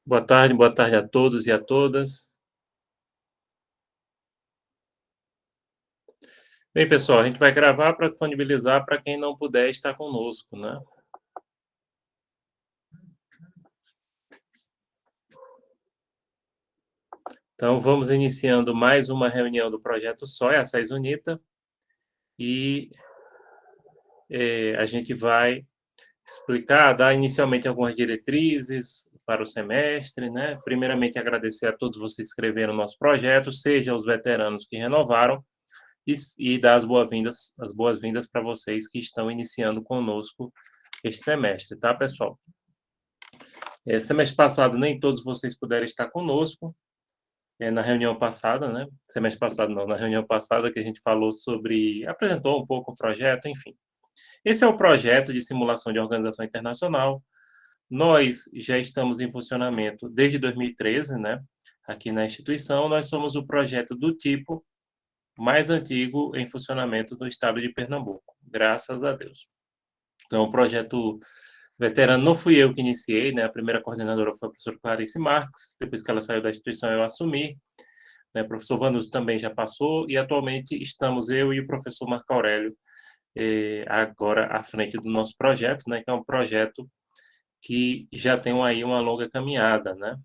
Boa tarde a todos e a todas. Bem, pessoal, a gente vai gravar para disponibilizar para quem não puder estar conosco, né? Então, vamos iniciando mais uma reunião do projeto SOI, a SAIS UNITA, e a gente vai explicar, dar inicialmente algumas diretrizes para o semestre, né? Primeiramente, agradecer a todos vocês que escreveram o nosso projeto, seja os veteranos que renovaram, e dar as boas-vindas para vocês que estão iniciando conosco este semestre, tá, pessoal? Semestre passado, nem todos vocês puderam estar conosco, na reunião passada, né? Semestre passado não, na reunião passada que a gente falou sobre, apresentou um pouco o projeto, enfim. Esse é o projeto de simulação de organização internacional. Nós já estamos em funcionamento desde 2013, né? Aqui na instituição, nós somos o projeto do tipo mais antigo em funcionamento do estado de Pernambuco, graças a Deus. Então, o projeto veterano não fui eu que iniciei, né? A primeira coordenadora foi a professora Clarice Marques, depois que ela saiu da instituição eu assumi, né? O professor Vanus também já passou, e atualmente estamos eu e o professor Marco Aurélio agora à frente do nosso projeto, né? Que é um projeto que já tem aí uma longa caminhada, né?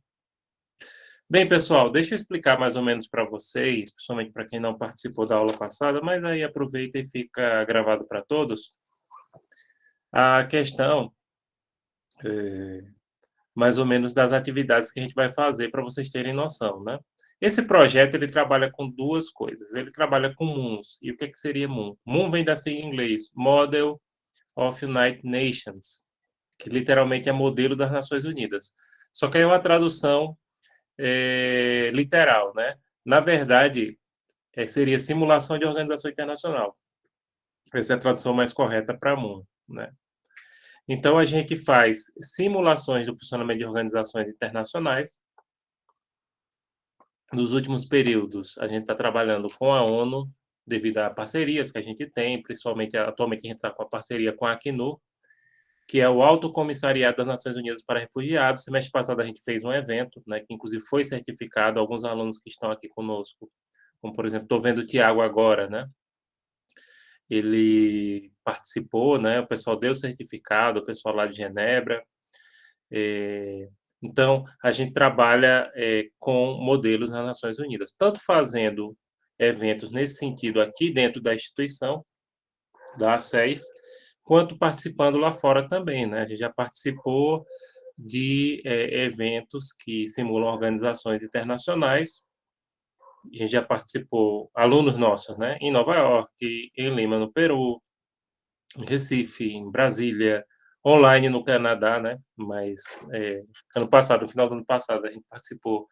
Bem, pessoal, deixa eu explicar mais ou menos para vocês, principalmente para quem não participou da aula passada, mas aí aproveita e fica gravado para todos. A questão mais ou menos das atividades que a gente vai fazer para vocês terem noção, né? Esse projeto ele trabalha com duas coisas. Ele trabalha com MOONs. E o que seria MOON? MOON vem da sigla em inglês, Model of United Nations, que literalmente é modelo das Nações Unidas. Só que é uma tradução literal, né? Na verdade, seria simulação de organização internacional. Essa é a tradução mais correta para MOON, né? Então, a gente faz simulações do funcionamento de organizações internacionais. Nos últimos períodos, a gente está trabalhando com a ONU, devido a parcerias que a gente tem, principalmente, atualmente, a gente está com a parceria com a Acnur, que é o Alto Comissariado das Nações Unidas para Refugiados. Semestre passado, a gente fez um evento, né, que, inclusive, foi certificado. Alguns alunos que estão aqui conosco, como, por exemplo, estou vendo o Tiago agora, né? Ele participou, né? O pessoal deu certificado, o pessoal lá de Genebra. Então, a gente trabalha com modelos nas Nações Unidas, tanto fazendo eventos nesse sentido aqui dentro da instituição, da ACES, quanto participando lá fora também, né? A gente já participou de eventos que simulam organizações internacionais. A gente já participou, alunos nossos, né? Em Nova York, em Lima, no Peru, em Recife, em Brasília, online no Canadá, né? Mas ano passado, no final do ano passado, a gente participou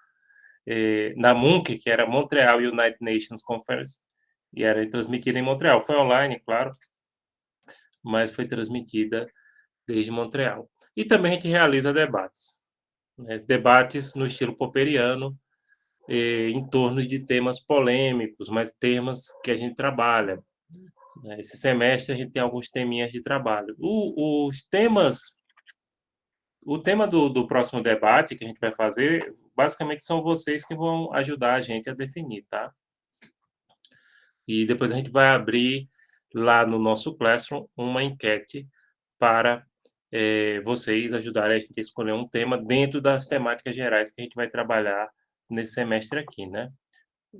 na MUNC, que era Montreal United Nations Conference, e era transmitida em Montreal. Foi online, claro, mas foi transmitida desde Montreal. E também a gente realiza debates, né? Debates no estilo popperiano, em torno de temas polêmicos, mas temas que a gente trabalha. Esse semestre a gente tem alguns teminhas de trabalho. Os temas, o tema do próximo debate que a gente vai fazer, basicamente são vocês que vão ajudar a gente a definir, tá? E depois a gente vai abrir lá no nosso Classroom uma enquete para vocês ajudarem a gente a escolher um tema dentro das temáticas gerais que a gente vai trabalhar nesse semestre aqui, né?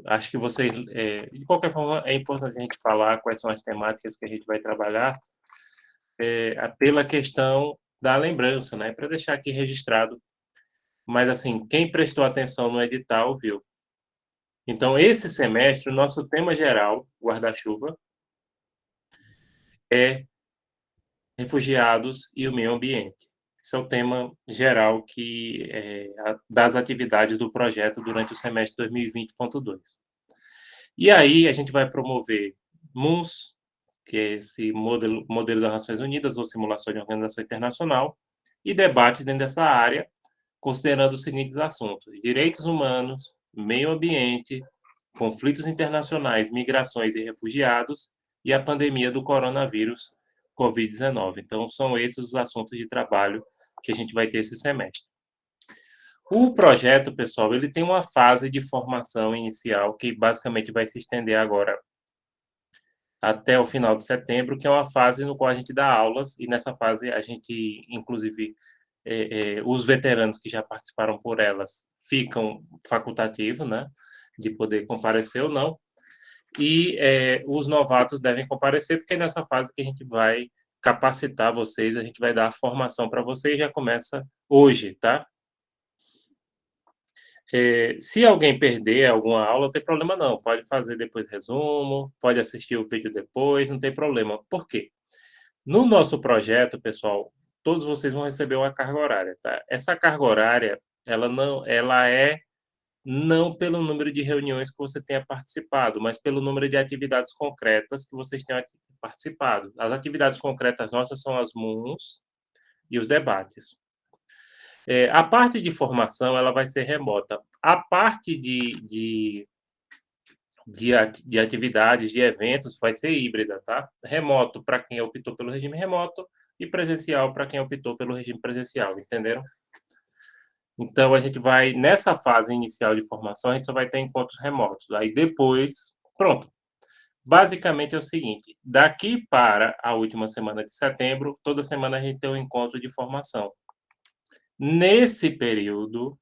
Acho que vocês, de qualquer forma, é importante a gente falar quais são as temáticas que a gente vai trabalhar, pela questão da lembrança, né? Para deixar aqui registrado. Mas, assim, quem prestou atenção no edital viu. Então, esse semestre, o nosso tema geral, guarda-chuva, é refugiados e o meio ambiente. Esse é o tema geral das atividades do projeto durante o semestre 2020.2. E aí a gente vai promover MOONs, que é esse modelo das Nações Unidas, ou simulação de organização internacional, e debates dentro dessa área, considerando os seguintes assuntos: direitos humanos, meio ambiente, conflitos internacionais, migrações e refugiados, e a pandemia do coronavírus Covid-19. Então, são esses os assuntos de trabalho que a gente vai ter esse semestre. O projeto, pessoal, ele tem uma fase de formação inicial que basicamente vai se estender agora até o final de setembro, que é uma fase no qual a gente dá aulas e nessa fase a gente, inclusive, os veteranos que já participaram por elas ficam facultativos, né, de poder comparecer ou não, e os novatos devem comparecer, porque é nessa fase que a gente vai capacitar vocês, a gente vai dar a formação para vocês, já começa hoje, tá? Se alguém perder alguma aula, não tem problema não, pode fazer depois resumo, pode assistir o vídeo depois, não tem problema. Por quê? No nosso projeto, pessoal, todos vocês vão receber uma carga horária, tá? Essa carga horária, ela é não pelo número de reuniões que você tenha participado, mas pelo número de atividades concretas que vocês tenham participado. As atividades concretas nossas são as MUNs e os debates. A parte de formação, ela vai ser remota. A parte de atividades, de eventos, vai ser híbrida, tá? Remoto para quem optou pelo regime remoto e presencial para quem optou pelo regime presencial, entenderam? Então, a gente vai, nessa fase inicial de formação, a gente só vai ter encontros remotos. Aí depois, pronto. Basicamente é o seguinte: daqui para a última semana de setembro, toda semana a gente tem um encontro de formação. Nesse período,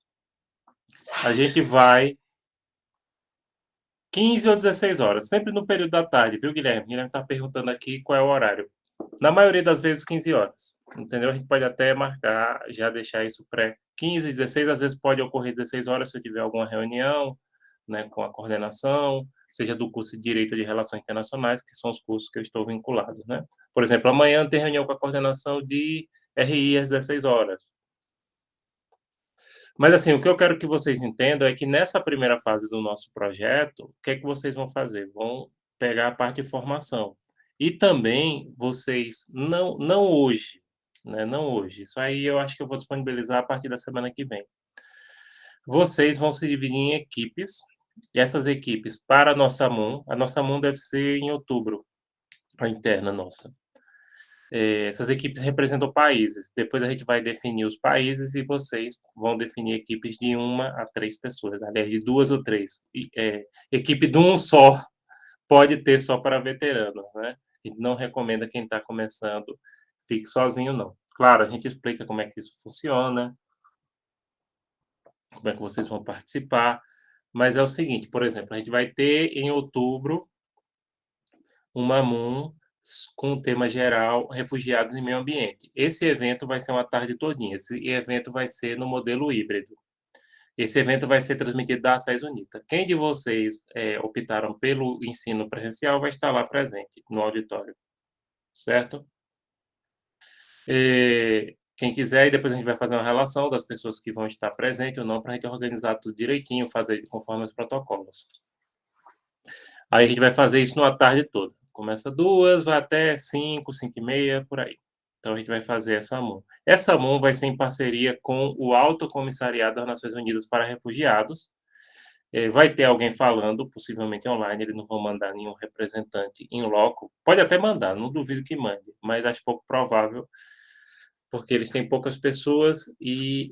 a gente vai 15 ou 16 horas, sempre no período da tarde, viu, Guilherme? Guilherme está perguntando aqui qual é o horário. Na maioria das vezes, 15 horas. Entendeu? A gente pode até marcar, já deixar isso pré 15, 16, às vezes pode ocorrer 16 horas se eu tiver alguma reunião, né, com a coordenação, seja do curso de Direito de Relações Internacionais, que são os cursos que eu estou vinculado, né? Por exemplo, amanhã tem reunião com a coordenação de RI às 16 horas. Mas, assim, o que eu quero que vocês entendam é que nessa primeira fase do nosso projeto, o que é que vocês vão fazer? Vão pegar a parte de formação. E também vocês, não hoje, né? Não hoje. Isso aí eu acho que eu vou disponibilizar a partir da semana que vem. Vocês vão se dividir em equipes, e essas equipes para a nossa MUN deve ser em outubro, a interna nossa. Essas equipes representam países. Depois a gente vai definir os países e vocês vão definir equipes de 1 a 3 pessoas, aliás, de 2 ou 3. Equipe de um só pode ter só para veteranos, né? A gente não recomenda quem está começando fique sozinho, não. Claro, a gente explica como é que isso funciona, como é que vocês vão participar, mas é o seguinte, por exemplo, a gente vai ter em outubro uma MUN com o tema geral Refugiados e Meio Ambiente. Esse evento vai ser uma tarde todinha. Esse evento vai ser no modelo híbrido. Esse evento vai ser transmitido da SAES UNITA. Quem de vocês optaram pelo ensino presencial vai estar lá presente no auditório, certo? Quem quiser, e depois a gente vai fazer uma relação das pessoas que vão estar presentes ou não, para a gente organizar tudo direitinho, fazer conforme os protocolos. Aí a gente vai fazer isso numa tarde toda. Começa 2, vai até 5, 5h30, por aí. Então a gente vai fazer essa MUN. Essa MUN vai ser em parceria com o Alto Comissariado das Nações Unidas para Refugiados. Vai ter alguém falando, possivelmente online, eles não vão mandar nenhum representante em loco. Pode até mandar, não duvido que mande, mas acho pouco provável, porque eles têm poucas pessoas e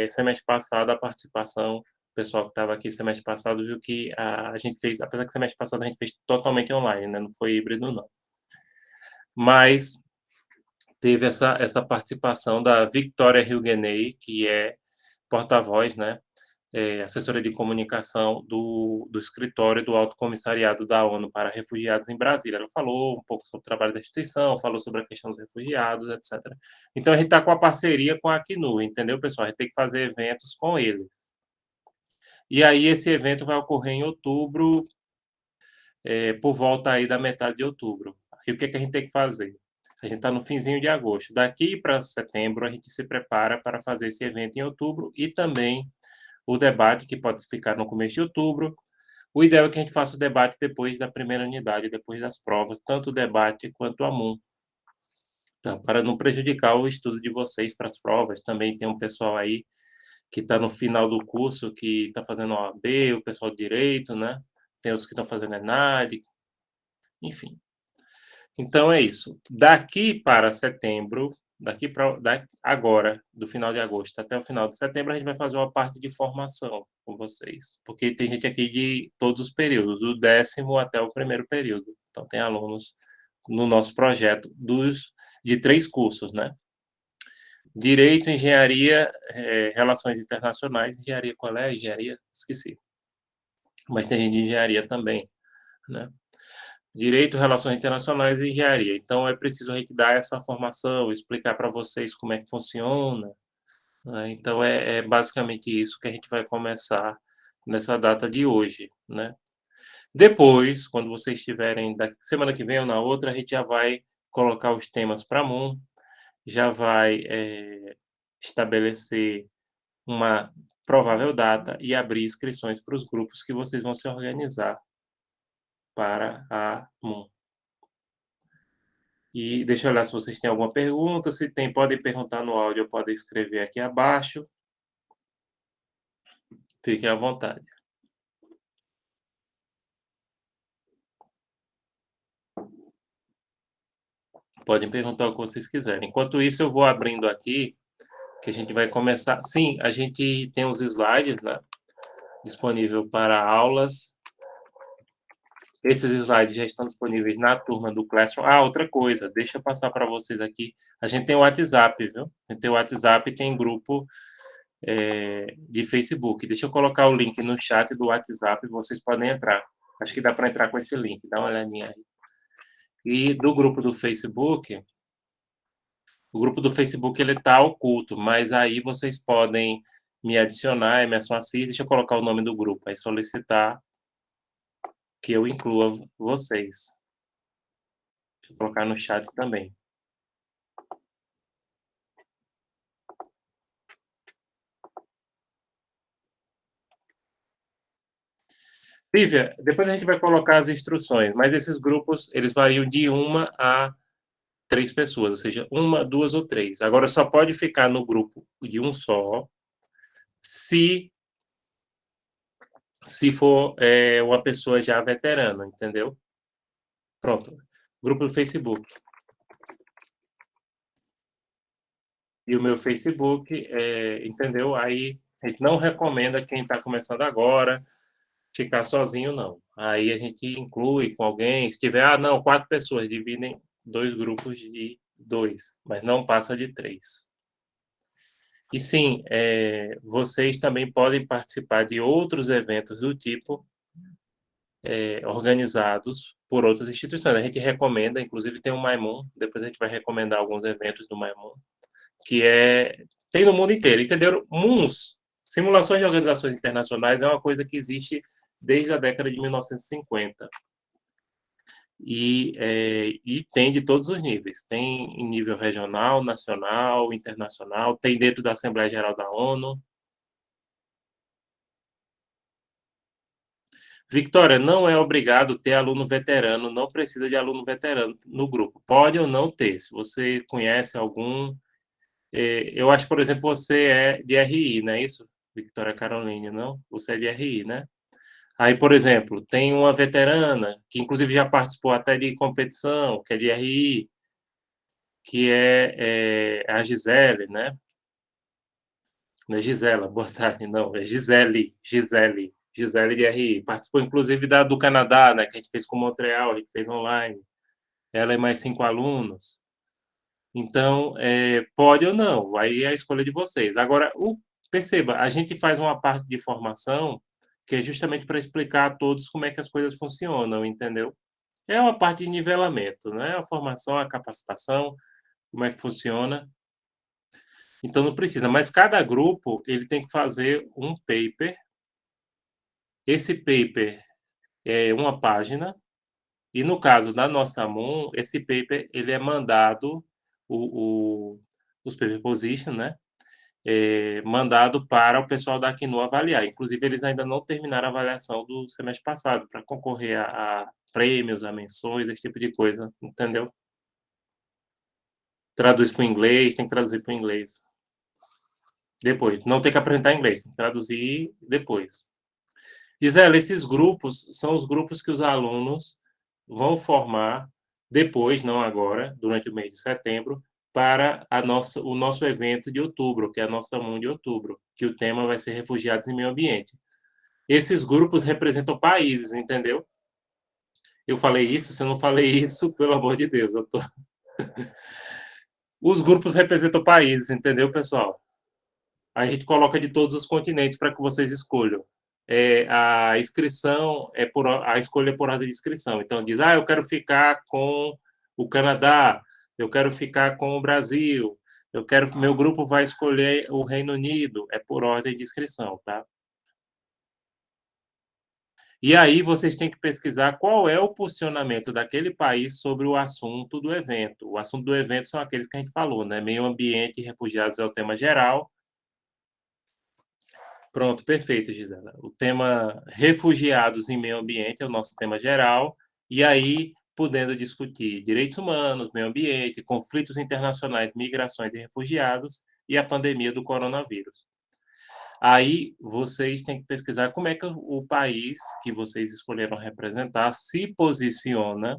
semestre passado a participação, o pessoal que estava aqui semestre passado viu que a gente fez, apesar que semestre passado a gente fez totalmente online, né? Não foi híbrido não. Mas teve essa participação da Victoria Huguenay, que é porta-voz, né? Assessora de comunicação do escritório do Alto Comissariado da ONU para Refugiados em Brasília. Ela falou um pouco sobre o trabalho da instituição, falou sobre a questão dos refugiados, etc. Então, a gente está com a parceria com a Acnu, entendeu, pessoal? A gente tem que fazer eventos com eles. E aí, esse evento vai ocorrer em outubro, por volta aí da metade de outubro. E o que, é que a gente tem que fazer? A gente está no finzinho de agosto. Daqui para setembro, a gente se prepara para fazer esse evento em outubro e também o debate, que pode ficar no começo de outubro. O ideal é que a gente faça o debate depois da primeira unidade, depois das provas, tanto o debate quanto a MUN. Então, para não prejudicar o estudo de vocês para as provas, também tem um pessoal aí que está no final do curso, que está fazendo OAB, o pessoal de Direito, né? Tem outros que estão fazendo ENAD, enfim. Então, é isso. Daqui para setembro, agora, do final de agosto até o final de setembro, a gente vai fazer uma parte de formação com vocês, porque tem gente aqui de todos os períodos, do 10º até o primeiro período. Então, tem alunos no nosso projeto de 3 cursos, né? Direito, Engenharia, Relações Internacionais, Engenharia, qual é? Engenharia? Esqueci. Mas tem gente de Engenharia também, né? Direito, Relações Internacionais e Engenharia. Então, é preciso a gente dar essa formação, explicar para vocês como é que funciona, né? Então, é basicamente isso que a gente vai começar nessa data de hoje, né? Depois, quando vocês estiverem, da semana que vem ou na outra, a gente já vai colocar os temas para a Moon, já vai estabelecer uma provável data e abrir inscrições para os grupos que vocês vão se organizar para a Moon. E deixa eu olhar se vocês têm alguma pergunta. Se tem, podem perguntar no áudio ou podem escrever aqui abaixo. Fiquem à vontade. Podem perguntar o que vocês quiserem. Enquanto isso, eu vou abrindo aqui, que a gente vai começar. Sim, a gente tem os slides, né? Disponível para aulas. Esses slides já estão disponíveis na turma do Classroom. Ah, outra coisa, deixa eu passar para vocês aqui. A gente tem o WhatsApp, viu? A gente tem o WhatsApp e tem grupo de Facebook. Deixa eu colocar o link no chat do WhatsApp, vocês podem entrar. Acho que dá para entrar com esse link, dá uma olhadinha aí. E do grupo do Facebook, o grupo do Facebook ele está oculto, mas aí vocês podem me adicionar, Emerson Assis, deixa eu colocar o nome do grupo, aí solicitar que eu inclua vocês. Deixa eu colocar no chat também. Lívia, depois a gente vai colocar as instruções, mas esses grupos, eles variam de 1 a 3 pessoas, ou seja, 1, 2 ou 3. Agora, só pode ficar no grupo de um só, se for uma pessoa já veterana, entendeu? Pronto. Grupo do Facebook. E o meu Facebook, entendeu? Aí a gente não recomenda quem está começando agora ficar sozinho, não. Aí a gente inclui com alguém. Se tiver, não, 4 pessoas, dividem 2 grupos de 2, mas não passa de 3. E sim, vocês também podem participar de outros eventos do tipo organizados por outras instituições. A gente recomenda, inclusive tem o Maimun, depois a gente vai recomendar alguns eventos do Maimun, que tem no mundo inteiro, entenderam? MUNs, simulações de organizações internacionais, é uma coisa que existe desde a década de 1950. E tem de todos os níveis. Tem em nível regional, nacional, internacional, tem dentro da Assembleia Geral da ONU. Victória, não é obrigado ter aluno veterano, não precisa de aluno veterano no grupo. Pode ou não ter. Se você conhece algum. Eu acho, por exemplo, você é de RI, não é isso? Victória Caroline, não? Você é de RI, né? Aí, por exemplo, tem uma veterana, que inclusive já participou até de competição, que é de RI, que é a Gisele, né? Não é Gisela, boa tarde, não, é Gisele de RI. Participou, inclusive, do Canadá, né, que a gente fez com Montreal, a gente fez online. Ela e mais 5 alunos. Então, pode ou não, aí é a escolha de vocês. Agora, perceba, a gente faz uma parte de formação que é justamente para explicar a todos como é que as coisas funcionam, entendeu? É uma parte de nivelamento, né? A formação, a capacitação, como é que funciona. Então, não precisa, mas cada grupo ele tem que fazer um paper. Esse paper é uma página, e no caso da nossa Moon, esse paper ele é mandado, os paper position, né? Mandado para o pessoal da Acnu avaliar. Inclusive, eles ainda não terminaram a avaliação do semestre passado, para concorrer a prêmios, a menções, esse tipo de coisa, entendeu? Traduz para o inglês, tem que traduzir para o inglês. Depois. Não tem que apresentar inglês, tem que traduzir depois. Gisela, esses grupos são os grupos que os alunos vão formar depois, não agora, durante o mês de setembro, para o nosso evento de outubro, que é a nossa MUN de outubro, que o tema vai ser Refugiados em Meio Ambiente. Esses grupos representam países, entendeu? Eu falei isso? Se eu não falei isso, pelo amor de Deus, eu tô... Os grupos representam países, entendeu, pessoal? A gente coloca de todos os continentes para que vocês escolham. A inscrição a escolha é por ordem de inscrição. Então diz, eu quero ficar com o Canadá, eu quero ficar com o Brasil, meu grupo vai escolher o Reino Unido, é por ordem de inscrição, tá? E aí vocês têm que pesquisar qual é o posicionamento daquele país sobre o assunto do evento. O assunto do evento são aqueles que a gente falou, né? Meio ambiente e refugiados é o tema geral. Pronto, perfeito, Gisela. O tema refugiados em meio ambiente é o nosso tema geral. E aí, podendo discutir direitos humanos, meio ambiente, conflitos internacionais, migrações e refugiados e a pandemia do coronavírus. Aí vocês têm que pesquisar como é que o país que vocês escolheram representar se posiciona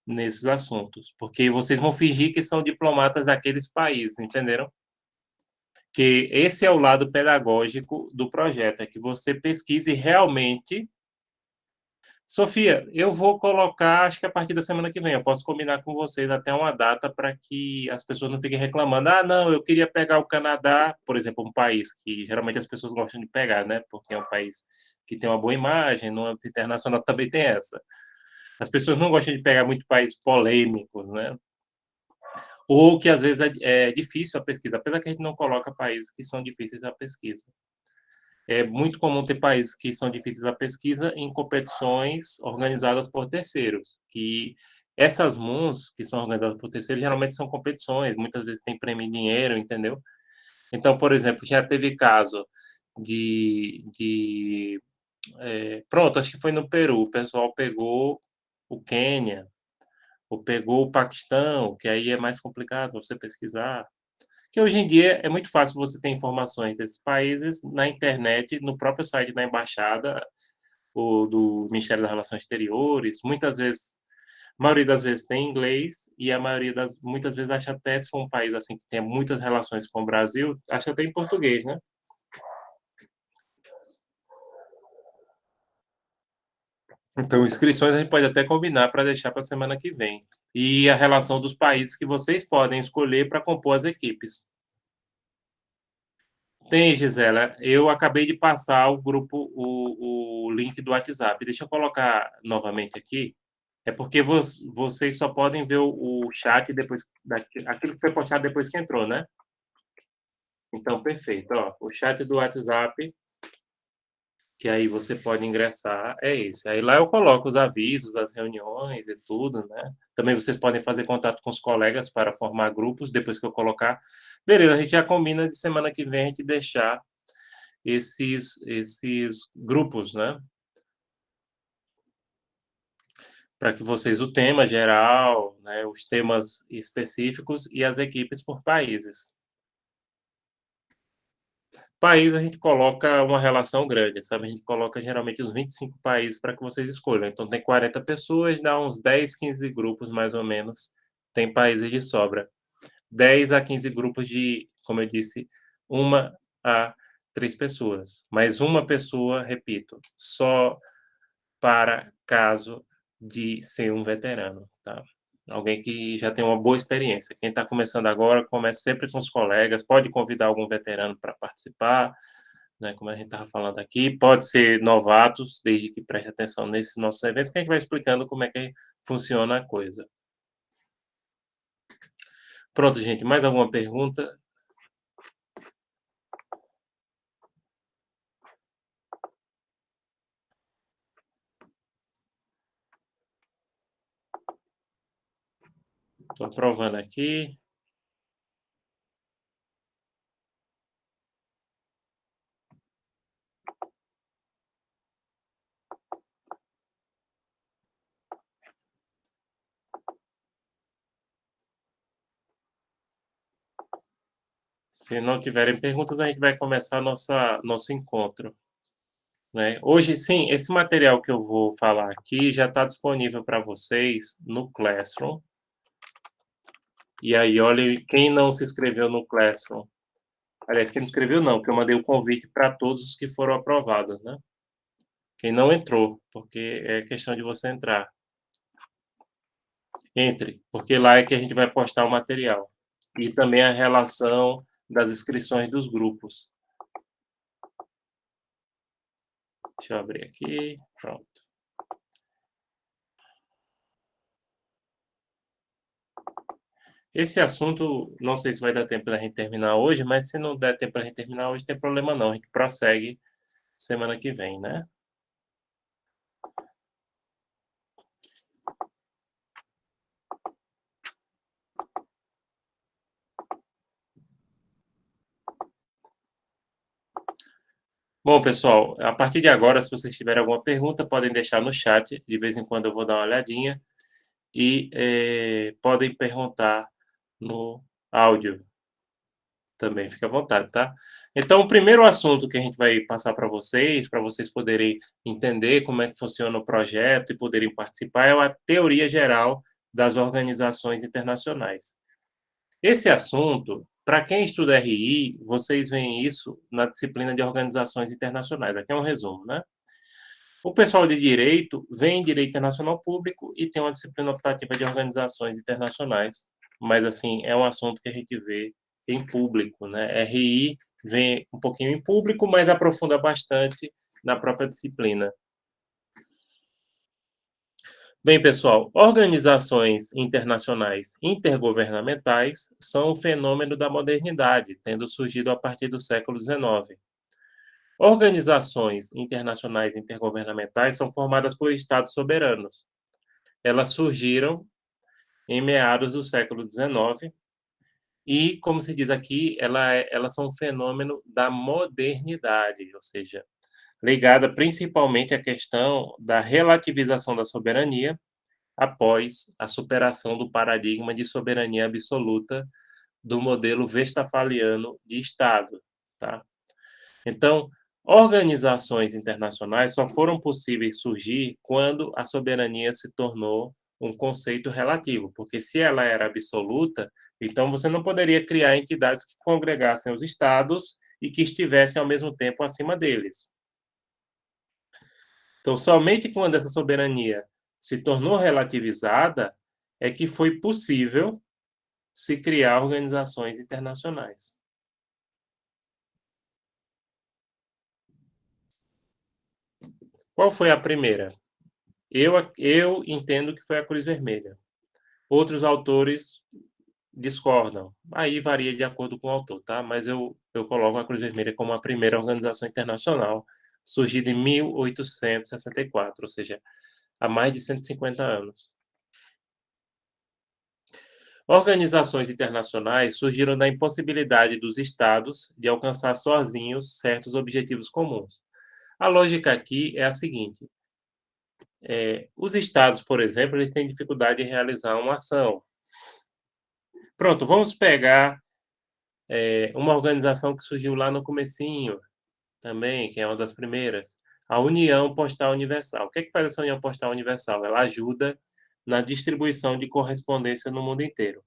nesses assuntos, porque vocês vão fingir que são diplomatas daqueles países, entenderam? Que esse é o lado pedagógico do projeto, é que você pesquise realmente. Sofia, eu vou colocar, acho que a partir da semana que vem, eu posso combinar com vocês até uma data para que as pessoas não fiquem reclamando. Não, eu queria pegar o Canadá, por exemplo, um país que geralmente as pessoas gostam de pegar, né? Porque é um país que tem uma boa imagem, no âmbito internacional também tem essa. As pessoas não gostam de pegar muito países polêmicos, né? Ou que às vezes é difícil a pesquisa, apesar que a gente não coloca países que são difíceis a pesquisa. É muito comum ter países que são difíceis a pesquisa em competições organizadas por terceiros, que essas MUNs, que são organizadas por terceiros, geralmente são competições, muitas vezes tem prêmio em dinheiro, entendeu? Então, por exemplo, já teve caso pronto, acho que foi no Peru, o pessoal pegou o Quênia, ou pegou o Paquistão, que aí é mais complicado você pesquisar. Que hoje em dia é muito fácil você ter informações desses países na internet, no próprio site da embaixada ou do Ministério das Relações Exteriores. Muitas vezes, a maioria das vezes tem inglês e a maioria muitas vezes acha até se for um país assim que tem muitas relações com o Brasil, acha até em português, né? Então, inscrições a gente pode até combinar para deixar para a semana que vem. E a relação dos países que vocês podem escolher para compor as equipes. Tem, Gisela. Eu acabei de passar o grupo, o link do WhatsApp. Deixa eu colocar novamente aqui. É porque vocês só podem ver o chat depois aquilo que foi postado depois que entrou, né? Então, perfeito. Ó, o chat do WhatsApp, que aí você pode ingressar, é esse. Aí lá eu coloco os avisos, as reuniões e tudo, né? Também vocês podem fazer contato com os colegas para formar grupos depois que eu colocar. Beleza, a gente já combina de semana que vem a gente deixar esses grupos, né? Para que vocês, o tema geral, né, os temas específicos e as equipes por países. País a gente coloca uma relação grande, sabe? A gente coloca geralmente os 25 países para que vocês escolham. Então tem 40 pessoas, dá uns 10, 15 grupos mais ou menos. Tem países de sobra. 10 a 15 grupos de, como eu disse, uma a 3 pessoas. Mas uma pessoa, repito, só para caso de ser um veterano, tá? Alguém que já tem uma boa experiência. Quem está começando agora, comece sempre com os colegas, pode convidar algum veterano para participar, né, como a gente estava falando aqui, pode ser novatos, desde que preste atenção nesses nossos eventos, que a gente vai explicando como é que funciona a coisa. Pronto, gente, mais alguma pergunta? Estou aprovando aqui. Se não tiverem perguntas, a gente vai começar nosso encontro. Né? Hoje, sim, esse material que eu vou falar aqui já está disponível para vocês no Classroom. E aí, olha, quem não se inscreveu no Classroom, aliás, quem não inscreveu não, porque eu mandei o convite para todos os que foram aprovados, né? Quem não entrou, porque é questão de você entrar. Entre, porque lá é que a gente vai postar o material. E também a relação das inscrições dos grupos. Deixa eu abrir aqui. Pronto. Esse assunto, não sei se vai dar tempo para a gente terminar hoje, mas se não der tempo para a gente terminar hoje, tem problema não. A gente prossegue semana que vem, né? Bom, pessoal, a partir de agora, se vocês tiverem alguma pergunta, podem deixar no chat. De vez em quando eu vou dar uma olhadinha. E podem perguntar no áudio. Também fica à vontade, tá? Então, o primeiro assunto que a gente vai passar para vocês poderem entender como é que funciona o projeto e poderem participar, é a teoria geral das organizações internacionais. Esse assunto, para quem estuda RI, vocês veem isso na disciplina de organizações internacionais. Aqui é um resumo, né? O pessoal de direito vem em direito internacional público e tem uma disciplina optativa de organizações internacionais, mas assim, é um assunto que a gente vê em público, né? RI vem um pouquinho em público, mas aprofunda bastante na própria disciplina. Bem, pessoal, organizações internacionais intergovernamentais são um fenômeno da modernidade, tendo surgido a partir do século XIX. Organizações internacionais intergovernamentais são formadas por estados soberanos. Elas surgiram em meados do século XIX e, como se diz aqui, elas são um fenômeno da modernidade, ou seja, ligada principalmente à questão da relativização da soberania após a superação do paradigma de soberania absoluta do modelo westphaliano de Estado, tá? Então, organizações internacionais só foram possíveis surgir quando a soberania se tornou um conceito relativo, porque se ela era absoluta, então você não poderia criar entidades que congregassem os estados e que estivessem ao mesmo tempo acima deles. Então, somente quando essa soberania se tornou relativizada é que foi possível se criar organizações internacionais. Qual foi a primeira? Eu entendo que foi a Cruz Vermelha. Outros autores discordam. Aí varia de acordo com o autor, tá? Mas eu coloco a Cruz Vermelha como a primeira organização internacional, surgida em 1864, ou seja, há mais de 150 anos. Organizações internacionais surgiram da impossibilidade dos estados de alcançar sozinhos certos objetivos comuns. A lógica aqui é a seguinte: os estados, por exemplo, eles têm dificuldade em realizar uma ação. Pronto, vamos pegar uma organização que surgiu lá no comecinho, também, que é uma das primeiras, a União Postal Universal. O que é que faz essa União Postal Universal? Ela ajuda na distribuição de correspondência no mundo inteiro.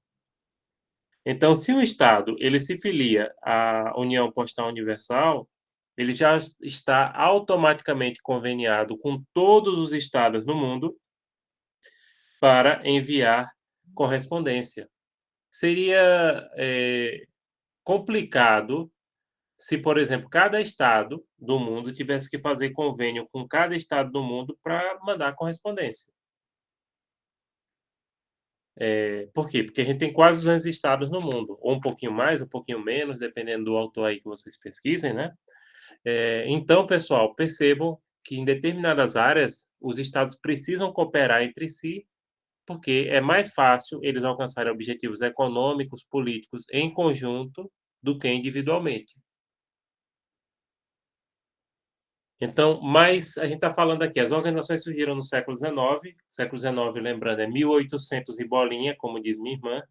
Então, se o Estado ele se filia à União Postal Universal, ele já está automaticamente conveniado com todos os estados do mundo para enviar correspondência. Seria complicado se, por exemplo, cada estado do mundo tivesse que fazer convênio com cada estado do mundo para mandar correspondência. Por quê? Porque a gente tem quase 200 estados no mundo, ou um pouquinho mais, um pouquinho menos, dependendo do autor aí que vocês pesquisem, né? Então, pessoal, percebam que em determinadas áreas os estados precisam cooperar entre si, porque é mais fácil eles alcançarem objetivos econômicos, políticos em conjunto do que individualmente. Então, mas a gente está falando aqui, as organizações surgiram no século XIX, lembrando, é 1800 e bolinha, como diz minha irmã,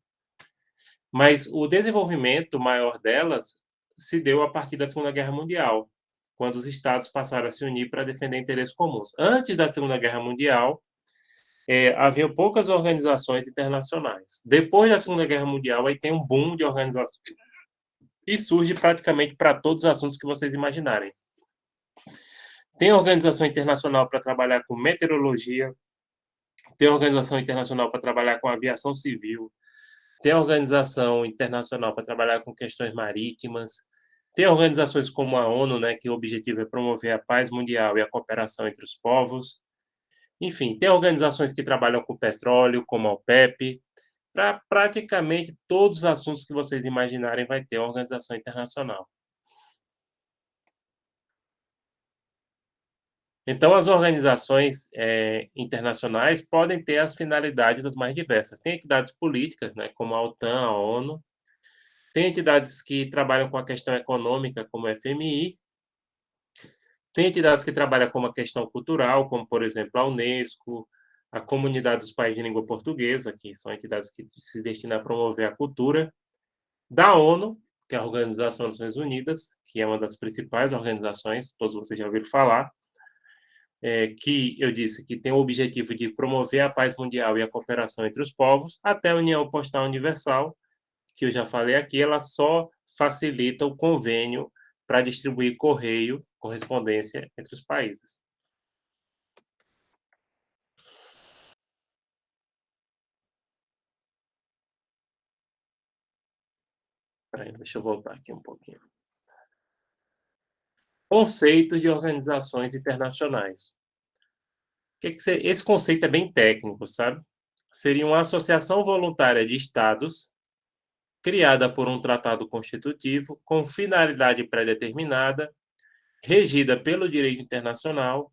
mas o desenvolvimento maior delas se deu a partir da Segunda Guerra Mundial, quando os estados passaram a se unir para defender interesses comuns. Antes da Segunda Guerra Mundial, haviam poucas organizações internacionais. Depois da Segunda Guerra Mundial, aí tem um boom de organizações e surge praticamente para todos os assuntos que vocês imaginarem. Tem organização internacional para trabalhar com meteorologia, tem organização internacional para trabalhar com aviação civil, tem organização internacional para trabalhar com questões marítimas, tem organizações como a ONU, né, que o objetivo é promover a paz mundial e a cooperação entre os povos. Enfim, tem organizações que trabalham com petróleo, como a OPEP. Para praticamente todos os assuntos que vocês imaginarem, vai ter organização internacional. Então, as organizações internacionais podem ter as finalidades das mais diversas. Tem entidades políticas, né, como a OTAN, a ONU. Tem entidades que trabalham com a questão econômica, como a FMI. Tem entidades que trabalham com a questão cultural, como, por exemplo, a Unesco, a Comunidade dos Países de Língua Portuguesa, que são entidades que se destinam a promover a cultura. Da ONU, que é a Organização das Nações Unidas, que é uma das principais organizações, todos vocês já ouviram falar, que eu disse que tem o objetivo de promover a paz mundial e a cooperação entre os povos, até a União Postal Universal, que eu já falei aqui, ela só facilita o convênio para distribuir correio, correspondência entre os países. Peraí, deixa eu voltar aqui um pouquinho. Conceitos de organizações internacionais. Esse conceito é bem técnico, sabe? Seria uma associação voluntária de estados criada por um tratado constitutivo com finalidade pré-determinada, regida pelo direito internacional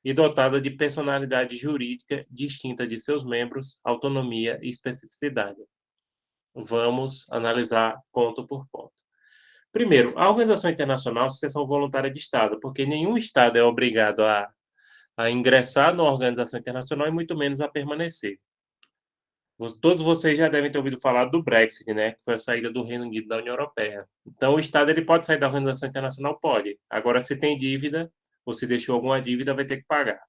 e dotada de personalidade jurídica distinta de seus membros, autonomia e especificidade. Vamos analisar ponto por ponto. Primeiro, a organização internacional é associação voluntária de Estado, porque nenhum Estado é obrigado a ingressar na organização internacional e muito menos a permanecer. Todos vocês já devem ter ouvido falar do Brexit, né, que foi a saída do Reino Unido da União Europeia. Então, o Estado ele pode sair da organização internacional? Pode. Agora, se tem dívida, ou se deixou alguma dívida, vai ter que pagar.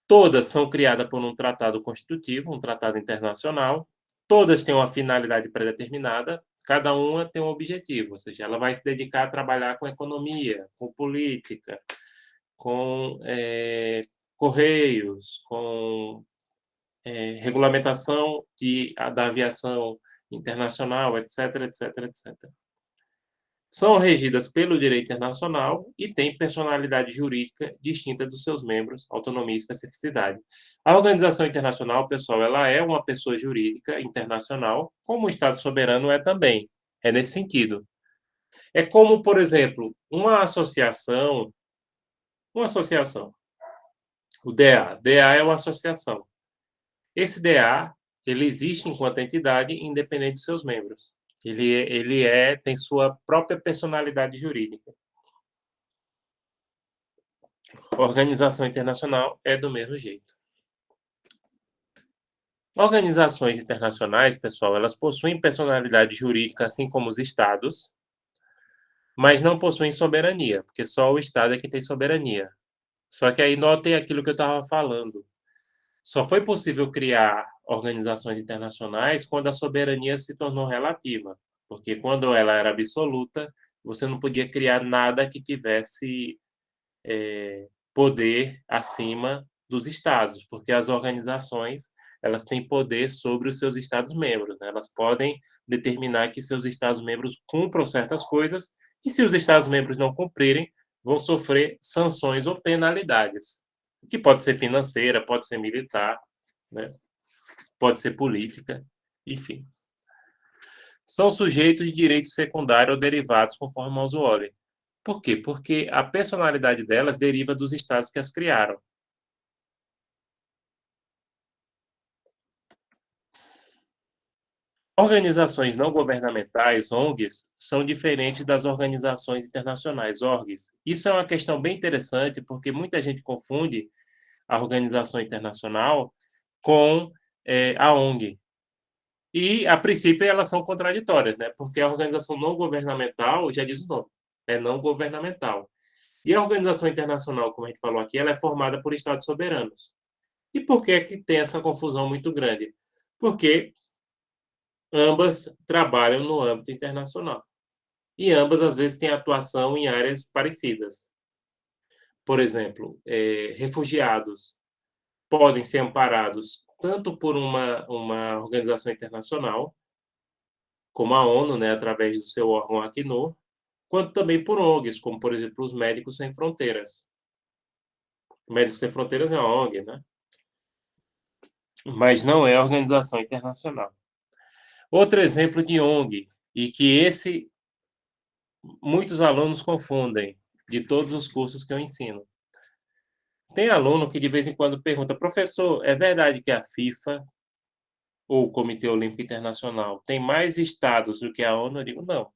Todas são criadas por um tratado constitutivo, um tratado internacional. Todas têm uma finalidade pré-determinada. Cada uma tem um objetivo, ou seja, ela vai se dedicar a trabalhar com economia, com política, com correios, com regulamentação da aviação internacional, etc, etc, etc. São regidas pelo direito internacional e têm personalidade jurídica distinta dos seus membros, autonomia e especificidade. A organização internacional, pessoal, ela é uma pessoa jurídica internacional, como o Estado soberano é também. É nesse sentido. É como, por exemplo, uma associação, o DA. DA é uma associação. Esse DA, ele existe enquanto entidade independente dos seus membros. Ele tem sua própria personalidade jurídica. Organização internacional é do mesmo jeito. Organizações internacionais, pessoal, elas possuem personalidade jurídica, assim como os estados, mas não possuem soberania, porque só o estado é que tem soberania. Só que aí notem aquilo que eu estava falando. Só foi possível criar organizações internacionais quando a soberania se tornou relativa, porque quando ela era absoluta, você não podia criar nada que tivesse poder acima dos estados, porque as organizações elas têm poder sobre os seus estados-membros, né? Elas podem determinar que seus estados-membros cumpram certas coisas e se os estados-membros não cumprirem, vão sofrer sanções ou penalidades, que pode ser financeira, pode ser militar, né? Pode ser política, enfim. São sujeitos de direito secundário ou derivados, conforme Mauzuoli. Por quê? Porque a personalidade delas deriva dos estados que as criaram. Organizações não governamentais, ONGs, são diferentes das organizações internacionais, ORGs. Isso é uma questão bem interessante, porque muita gente confunde a organização internacional com a ONG. E, a princípio, elas são contraditórias, né? Porque a organização não governamental, já diz o nome, é não governamental. E a organização internacional, como a gente falou aqui, ela é formada por estados soberanos. E por que é que tem essa confusão muito grande? Porque ambas trabalham no âmbito internacional. E ambas, às vezes, têm atuação em áreas parecidas. Por exemplo, refugiados podem ser amparados tanto por uma organização internacional, como a ONU, né, através do seu órgão Acnur, quanto também por ONGs, como, por exemplo, os Médicos Sem Fronteiras. Médicos Sem Fronteiras é uma ONG, né? Mas não é organização internacional. Outro exemplo de ONG, e que esse muitos alunos confundem de todos os cursos que eu ensino. Tem aluno que de vez em quando pergunta, professor, é verdade que a FIFA ou o Comitê Olímpico Internacional tem mais estados do que a ONU? Eu digo, não.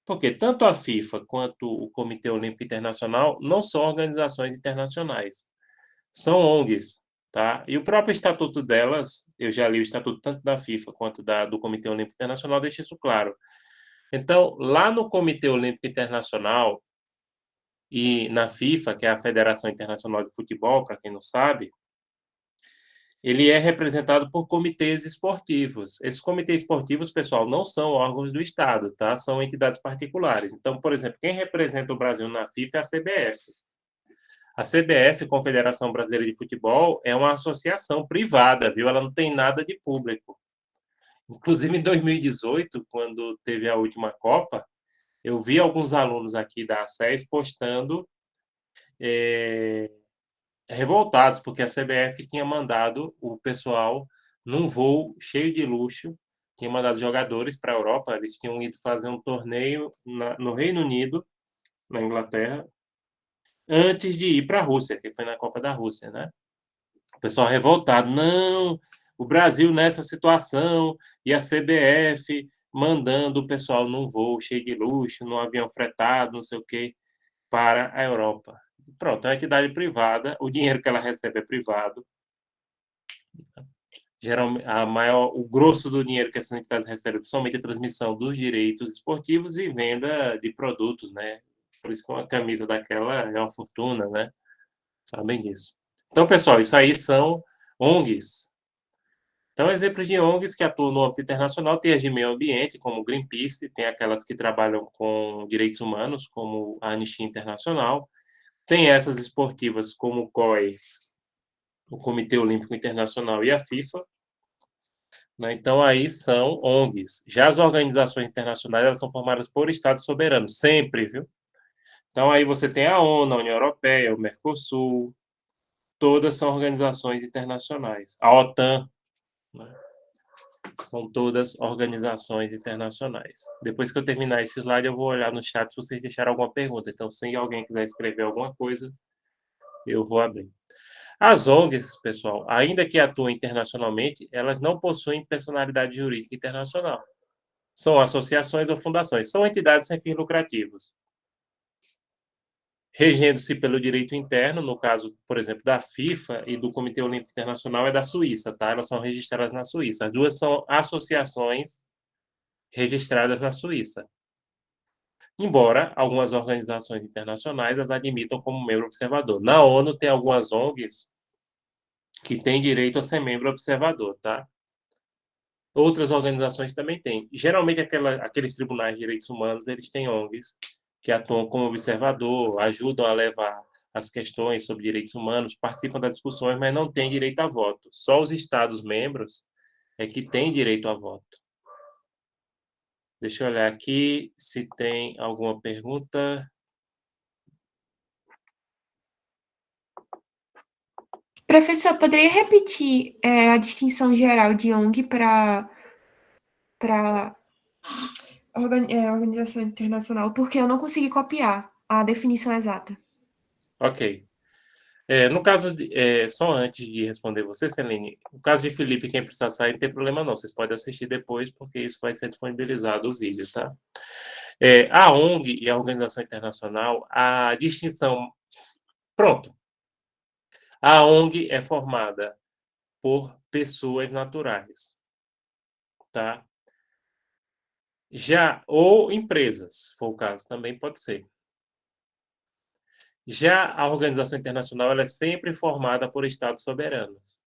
Porque tanto a FIFA quanto o Comitê Olímpico Internacional não são organizações internacionais, são ONGs, tá? E o próprio estatuto delas, eu já li o estatuto tanto da FIFA quanto do Comitê Olímpico Internacional, deixa isso claro. Então, lá no Comitê Olímpico Internacional e na FIFA, que é a Federação Internacional de Futebol, para quem não sabe, ele é representado por comitês esportivos. Esses comitês esportivos, pessoal, não são órgãos do Estado, tá? São entidades particulares. Então, por exemplo, quem representa o Brasil na FIFA é a CBF. A CBF, Confederação Brasileira de Futebol, é uma associação privada, viu? Ela não tem nada de público. Inclusive, em 2018, quando teve a última Copa, eu vi alguns alunos aqui da ACES postando revoltados, porque a CBF tinha mandado o pessoal num voo cheio de luxo, tinha mandado jogadores para a Europa, eles tinham ido fazer um torneio no Reino Unido, na Inglaterra, antes de ir para a Rússia, que foi na Copa da Rússia, né? O pessoal revoltado, não, o Brasil nessa situação, e a CBF mandando o pessoal num voo cheio de luxo, num avião fretado, não sei o quê, para a Europa. Pronto, é uma entidade privada, o dinheiro que ela recebe é privado. Geralmente, o grosso do dinheiro que essas entidades recebem, principalmente a transmissão dos direitos esportivos e venda de produtos, né? Por isso que uma camisa daquela é uma fortuna, né? Sabem disso. Então, pessoal, isso aí são ONGs. Então, exemplos de ONGs que atuam no âmbito internacional tem as de meio ambiente, como o Greenpeace, tem aquelas que trabalham com direitos humanos, como a Anistia Internacional, tem essas esportivas, como o COI, o Comitê Olímpico Internacional e a FIFA, né? Então, aí são ONGs. Já as organizações internacionais, elas são formadas por estados soberanos, sempre, viu? Então, aí você tem a ONU, a União Europeia, o Mercosul, todas são organizações internacionais. A OTAN, né? São todas organizações internacionais. Depois que eu terminar esse slide, eu vou olhar no chat se vocês deixaram alguma pergunta. Então, se alguém quiser escrever alguma coisa, eu vou abrir. As ONGs, pessoal, ainda que atuem internacionalmente, elas não possuem personalidade jurídica internacional. São associações ou fundações, são entidades sem fins lucrativos, regendo-se pelo direito interno, no caso, por exemplo, da FIFA e do Comitê Olímpico Internacional é da Suíça, tá? Elas são registradas na Suíça. As duas são associações registradas na Suíça. Embora algumas organizações internacionais as admitam como membro observador. Na ONU tem algumas ONGs que têm direito a ser membro observador, tá? Outras organizações também têm. Geralmente, aqueles tribunais de direitos humanos, eles têm ONGs que atuam como observador, ajudam a levar as questões sobre direitos humanos, participam das discussões, mas não têm direito a voto. Só os Estados-membros é que têm direito a voto. Deixa eu olhar aqui se tem alguma pergunta. Professor, poderia repetir a distinção geral de ONG para organização internacional, porque eu não consegui copiar a definição exata. Ok. No caso só antes de responder você, Celine, no caso de Felipe, quem precisar sair, não tem problema não. Vocês podem assistir depois, porque isso vai ser disponibilizado o vídeo, tá? A ONG e a organização internacional, a distinção. Pronto. A ONG é formada por pessoas naturais, tá? Ou empresas, se for o caso, também pode ser. Já a organização internacional ela é sempre formada por estados soberanos.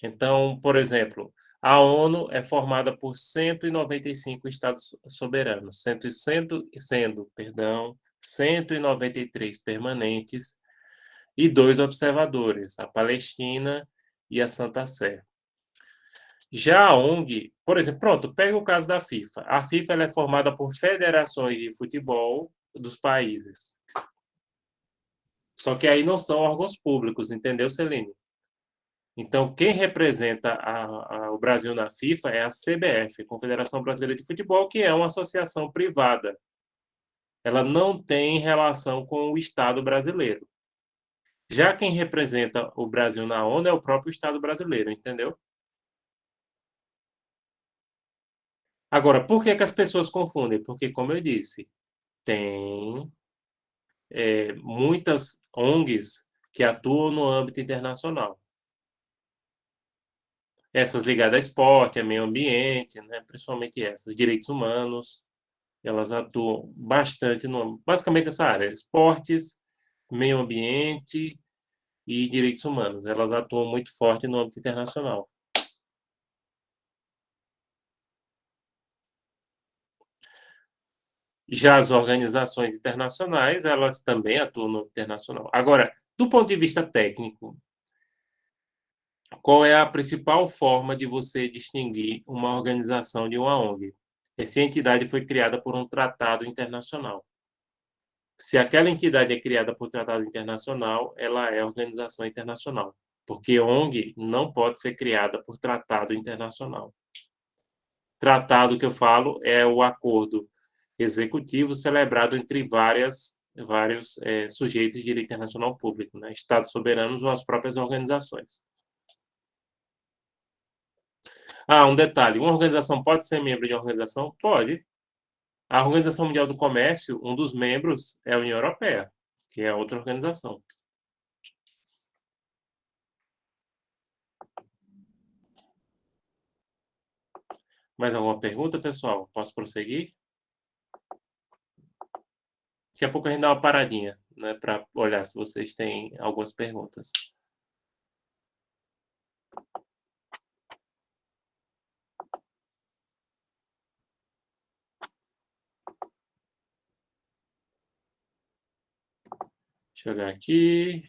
Então, por exemplo, a ONU é formada por 195 estados soberanos, sendo 193 permanentes e 2 observadores, a Palestina e a Santa Sé. Já a ONG, por exemplo, pronto, pega o caso da FIFA. A FIFA ela é formada por federações de futebol dos países. Só que aí não são órgãos públicos, entendeu, Celine? Então, quem representa o Brasil na FIFA é a CBF, Confederação Brasileira de Futebol, que é uma associação privada. Ela não tem relação com o Estado brasileiro. Já quem representa o Brasil na ONU é o próprio Estado brasileiro, entendeu? Agora, por que que as pessoas confundem? Porque, como eu disse, tem muitas ONGs que atuam no âmbito internacional. Essas ligadas a esporte, a meio ambiente, né? Principalmente essas, direitos humanos, elas atuam bastante no, basicamente essa área, esportes, meio ambiente e direitos humanos. Elas atuam muito forte no âmbito internacional. Já as organizações internacionais, elas também atuam no internacional. Agora, do ponto de vista técnico, qual é a principal forma de você distinguir uma organização de uma ONG? Essa entidade foi criada por um tratado internacional. Se aquela entidade é criada por tratado internacional, ela é organização internacional, porque ONG não pode ser criada por tratado internacional. Tratado que eu falo é o acordo executivo celebrado entre vários sujeitos de direito internacional público, né? Estados soberanos ou as próprias organizações. Ah, um detalhe: uma organização pode ser membro de uma organização? Pode. A Organização Mundial do Comércio, um dos membros é a União Europeia, que é outra organização. Mais alguma pergunta, pessoal? Posso prosseguir? Daqui a pouco a gente dá uma paradinha, né, para olhar se vocês têm algumas perguntas. Deixa eu olhar aqui.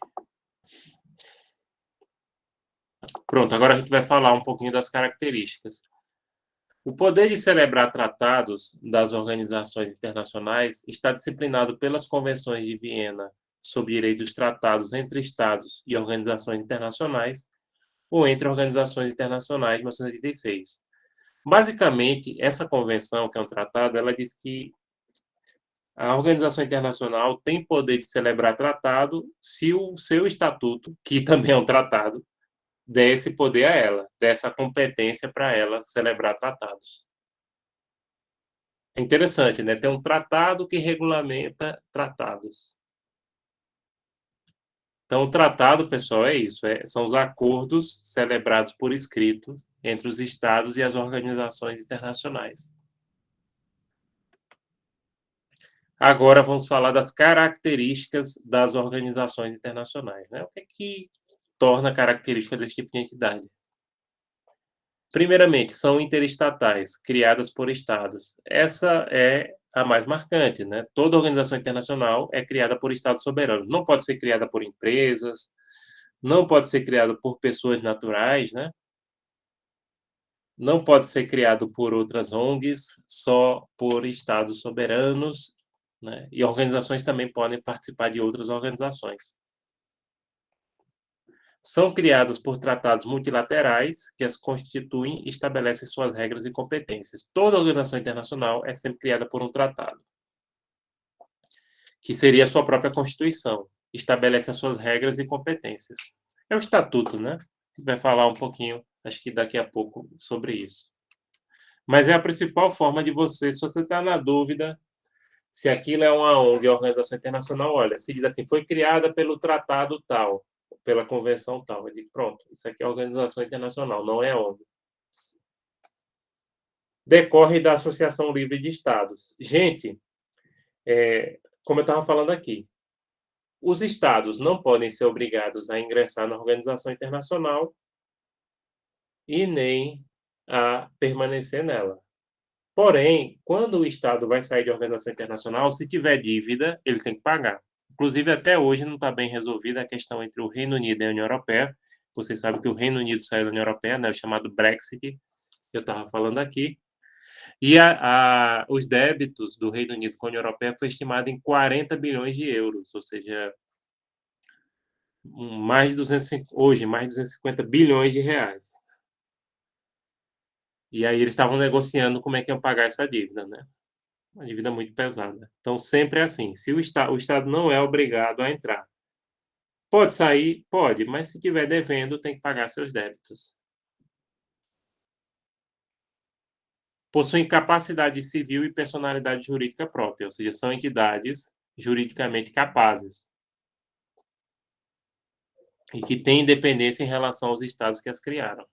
Pronto, agora a gente vai falar um pouquinho das características. O poder de celebrar tratados das organizações internacionais está disciplinado pelas convenções de Viena sobre direitos tratados entre Estados e organizações internacionais ou entre organizações internacionais de 1986. Basicamente, essa convenção, que é um tratado, ela diz que a organização internacional tem poder de celebrar tratado se o seu estatuto, que também é um tratado, der esse poder a ela, dessa competência para ela celebrar tratados. É interessante, né? Tem um tratado que regulamenta tratados. Então, o tratado, pessoal, é isso: são os acordos celebrados por escrito entre os estados e as organizações internacionais. Agora vamos falar das características das organizações internacionais, né? O que é que torna característica desse tipo de entidade? Primeiramente, são interestatais, criadas por estados. Essa é a mais marcante, né? Toda organização internacional é criada por estados soberanos. Não pode ser criada por empresas, não pode ser criada por pessoas naturais, né? Não pode ser criado por outras ONGs, só por estados soberanos, né? E organizações também podem participar de outras organizações. São criadas por tratados multilaterais que as constituem e estabelecem suas regras e competências. Toda organização internacional é sempre criada por um tratado, que seria a sua própria Constituição, estabelece as suas regras e competências. É o estatuto, né? Vai falar um pouquinho, acho que daqui a pouco, sobre isso. Mas é a principal forma de você, se você está na dúvida se aquilo é uma ONG, organização internacional, olha, se diz assim, foi criada pelo tratado tal, pela convenção tal, eu digo, pronto, isso aqui é organização internacional, não é ONG. Decorre da Associação Livre de Estados. Gente, como eu estava falando aqui, Os estados não podem ser obrigados a ingressar na organização internacional e nem a permanecer nela. Porém, quando o estado vai sair de organização internacional, se tiver dívida, ele tem que pagar. Inclusive, até hoje não está bem resolvida a questão entre o Reino Unido e a União Europeia. Vocês sabem que o Reino Unido saiu da União Europeia, né, o chamado Brexit, que eu estava falando aqui. E os débitos do Reino Unido com a União Europeia foi estimado em 40 bilhões de euros, ou seja, hoje, mais de 250 bilhões de reais. E aí eles estavam negociando como é que iam pagar essa dívida, né? Uma dívida muito pesada. Então, sempre é assim, se o Estado não é obrigado a entrar. Pode sair? Pode, mas se estiver devendo, tem que pagar seus débitos. Possuem capacidade civil e personalidade jurídica própria, ou seja, são entidades juridicamente capazes e que têm independência em relação aos estados que as criaram.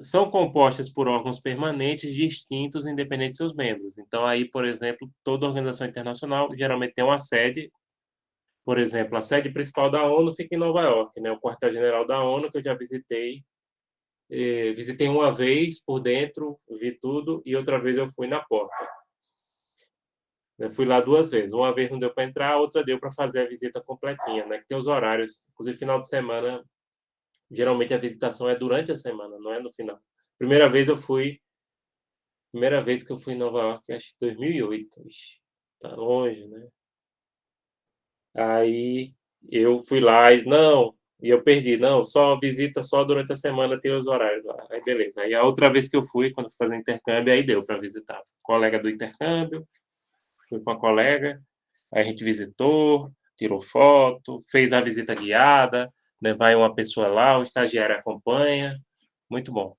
São compostas por órgãos permanentes distintos, independentes de seus membros. Então, aí, por exemplo, toda organização internacional geralmente tem uma sede. Por exemplo, a sede principal da ONU fica em Nova York, né? O quartel-general da ONU, que eu já visitei. Visitei uma vez por dentro, vi tudo, e outra vez eu fui na porta. Eu fui lá 2 vezes. Uma vez não deu para entrar, a outra deu para fazer a visita completinha, né? Que tem os horários. Inclusive, final de semana, geralmente a visitação é durante a semana, não é no final. Primeira vez que eu fui em Nova York, acho que 2008. Ixi, tá longe, né? Aí eu fui lá e não, e eu perdi, não, só visita só durante a semana tem os horários lá. Aí beleza. Aí a outra vez que eu fui, quando fui fazer intercâmbio, aí deu para visitar. Colega do intercâmbio, fui com a colega, aí a gente visitou, tirou foto, fez a visita guiada, né, vai uma pessoa lá, o estagiário acompanha, muito bom.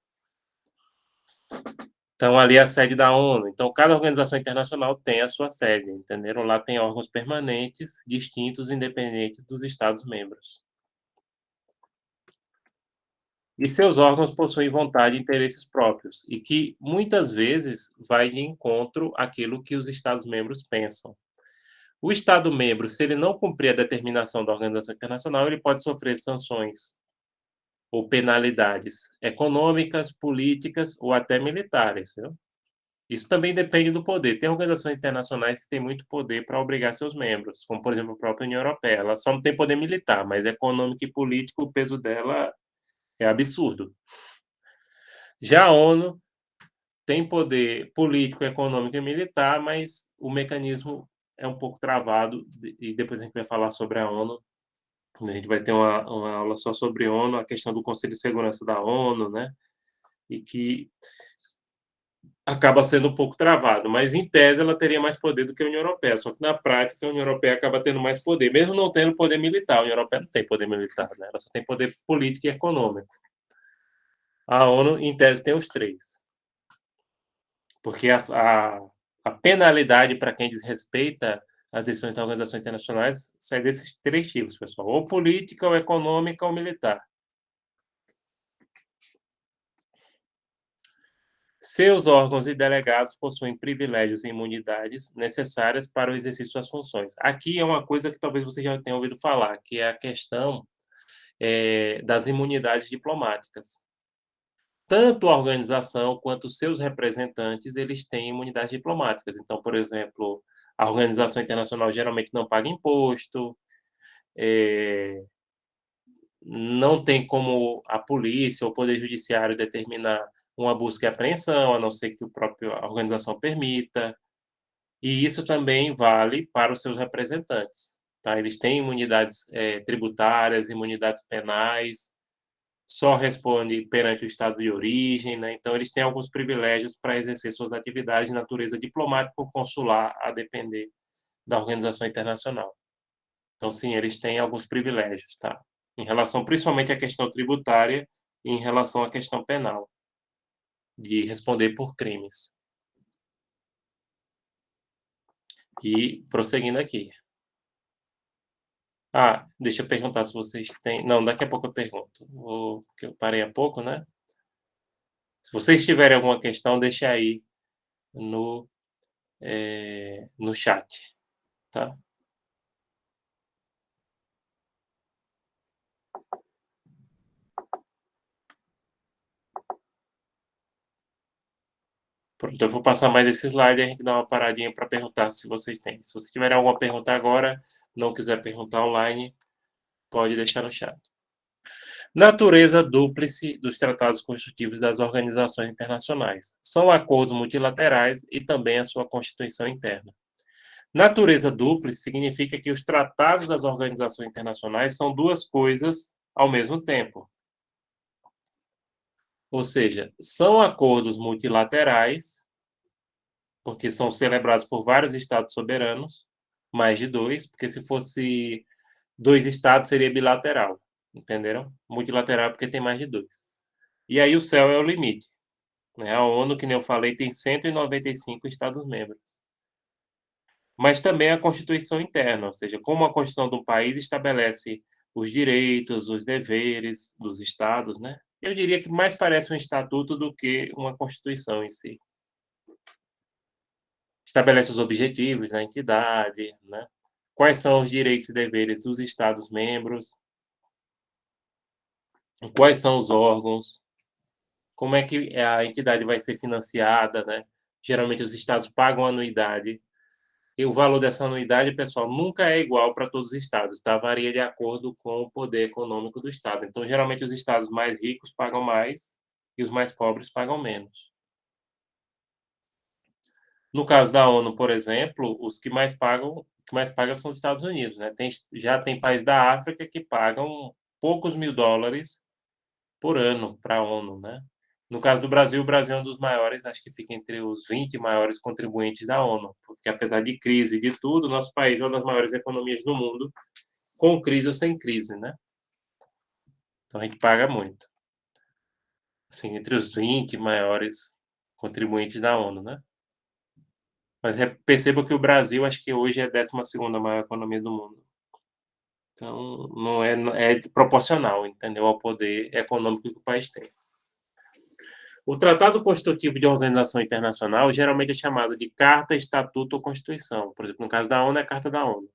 Então, ali é a sede da ONU. Então, cada organização internacional tem a sua sede, entenderam? Lá tem órgãos permanentes, distintos, independentes dos Estados-membros. E seus órgãos possuem vontade e interesses próprios, e que muitas vezes vai de encontro àquilo que os Estados-membros pensam. O Estado-membro, se ele não cumprir a determinação da organização internacional, ele pode sofrer sanções ou penalidades econômicas, políticas ou até militares. Viu? Isso também depende do poder. Tem organizações internacionais que têm muito poder para obrigar seus membros, como, por exemplo, a própria União Europeia. Ela só não tem poder militar, mas econômico e político, o peso dela é absurdo. Já a ONU tem poder político, econômico e militar, mas o mecanismo é um pouco travado, e depois a gente vai falar sobre a ONU. A gente vai ter uma aula só sobre a ONU, a questão do Conselho de Segurança da ONU, né? E que acaba sendo um pouco travado, mas em tese ela teria mais poder do que a União Europeia, só que na prática a União Europeia acaba tendo mais poder, mesmo não tendo poder militar. A União Europeia não tem poder militar, né? Ela só tem poder político e econômico. A ONU, em tese, tem os três, porque a penalidade para quem desrespeita as decisões das organizações internacionais sai desses três tipos, pessoal, ou política, ou econômica, ou militar. Seus órgãos e delegados possuem privilégios e imunidades necessárias para o exercício de suas funções. Aqui é uma coisa que talvez você já tenha ouvido falar, que é a questão das imunidades diplomáticas. Tanto a organização quanto os seus representantes, eles têm imunidades diplomáticas. Então, por exemplo, a organização internacional geralmente não paga imposto, não tem como a polícia ou o poder judiciário determinar uma busca e apreensão, a não ser que a organização permita. E isso também vale para os seus representantes. Tá? Eles têm imunidades tributárias, imunidades penais, só responde perante o estado de origem, né? Então eles têm alguns privilégios para exercer suas atividades de natureza diplomática ou consular, a depender da organização internacional. Então, sim, eles têm alguns privilégios, tá? Em relação principalmente à questão tributária e em relação à questão penal, de responder por crimes. E prosseguindo aqui. Ah, deixa eu perguntar se vocês têm. Não, daqui a pouco eu pergunto. Porque eu parei há pouco, né? Se vocês tiverem alguma questão, deixa aí no chat, tá? Pronto, eu vou passar mais esse slide e a gente dá uma paradinha para perguntar se vocês têm. Se vocês tiverem alguma pergunta agora, não quiser perguntar online, pode deixar no chat. Natureza dúplice dos tratados constitutivos das organizações internacionais. São acordos multilaterais e também a sua constituição interna. Natureza dúplice significa que os tratados das organizações internacionais são duas coisas ao mesmo tempo. Ou seja, são acordos multilaterais, porque são celebrados por vários estados soberanos, mais de dois, porque se fosse dois estados seria bilateral, entenderam? Multilateral porque tem mais de dois. E aí o céu é o limite. Né? A ONU, que nem eu falei, tem 195 estados-membros. Mas também a Constituição interna, ou seja, como a Constituição de um país estabelece os direitos, os deveres dos estados, né? Eu diria que mais parece um estatuto do que uma Constituição em si. Estabelece os objetivos da entidade, né? Quais são os direitos e deveres dos estados-membros, quais são os órgãos, como é que a entidade vai ser financiada, né? Geralmente os estados pagam anuidade, e o valor dessa anuidade, pessoal, nunca é igual para todos os estados, tá? Varia de acordo com o poder econômico do estado. Então, geralmente os estados mais ricos pagam mais e os mais pobres pagam menos. No caso da ONU, por exemplo, os que mais pagam são os Estados Unidos, né? Já tem países da África que pagam poucos mil dólares por ano para a ONU, né? No caso do Brasil, o Brasil é um dos maiores, acho que fica entre os 20 maiores contribuintes da ONU, porque apesar de crise e de tudo, nosso país é uma das maiores economias do mundo, com crise ou sem crise, né? Então a gente paga muito. Assim, entre os 20 maiores contribuintes da ONU, né? Mas perceba que o Brasil, acho que hoje é a 12ª maior economia do mundo. Então, não é proporcional, entendeu? Ao poder econômico que o país tem. O Tratado Constitutivo de Organização Internacional geralmente é chamado de Carta, Estatuto ou Constituição. Por exemplo, no caso da ONU, é a Carta da ONU.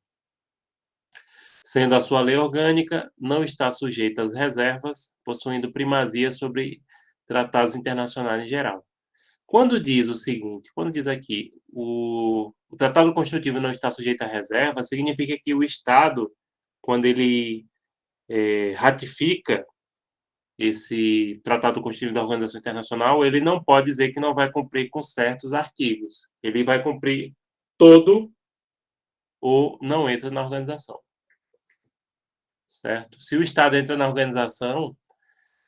Sendo a sua lei orgânica, não está sujeita às reservas, possuindo primazia sobre tratados internacionais em geral. Quando diz o seguinte, quando diz aqui, o Tratado Constitutivo não está sujeito a reserva, significa que o Estado, quando ele ratifica esse Tratado Constitutivo da Organização Internacional, ele não pode dizer que não vai cumprir com certos artigos. Ele vai cumprir todo ou não entra na organização. Certo? Se o Estado entra na organização,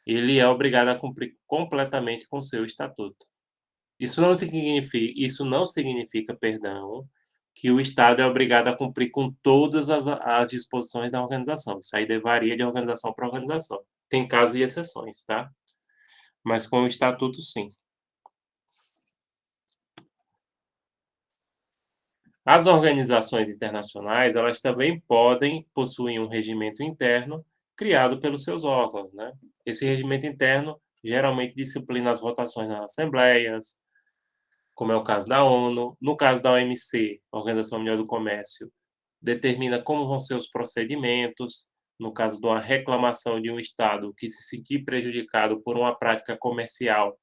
ele é obrigado a cumprir completamente com o seu estatuto. Isso não significa, perdão, que o Estado é obrigado a cumprir com todas as disposições da organização. Isso aí varia de organização para organização. Tem casos e exceções, tá? Mas com o estatuto, sim. As organizações internacionais, elas também podem possuir um regimento interno criado pelos seus órgãos, né? Esse regimento interno geralmente disciplina as votações nas assembleias, como é o caso da ONU. No caso da OMC, Organização Mundial do Comércio, determina como vão ser os procedimentos. No caso de uma reclamação de um Estado que se sentir prejudicado por uma prática comercial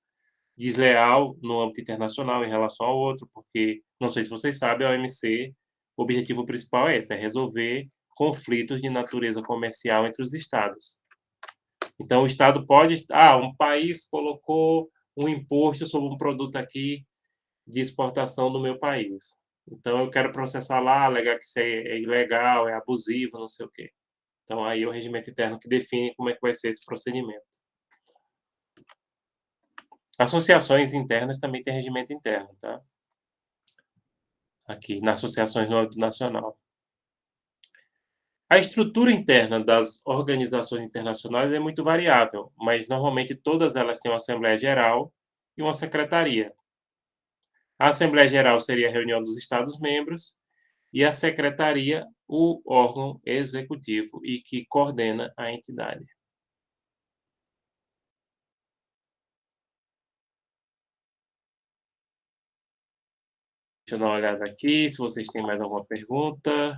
desleal no âmbito internacional em relação ao outro, porque, não sei se vocês sabem, a OMC, o objetivo principal é esse, é resolver conflitos de natureza comercial entre os Estados. Então, o Estado pode... um país colocou um imposto sobre um produto aqui de exportação do meu país. Então, eu quero processar lá, alegar que isso é ilegal, é abusivo, não sei o quê. Então, aí é o regimento interno que define como é que vai ser esse procedimento. Associações internas também têm regimento interno, tá? Aqui, nas associações no âmbito nacional. A estrutura interna das organizações internacionais é muito variável, mas normalmente todas elas têm uma Assembleia Geral e uma Secretaria. A Assembleia Geral seria a reunião dos Estados-membros e a Secretaria, o órgão executivo e que coordena a entidade. Deixa eu dar uma olhada aqui, se vocês têm mais alguma pergunta.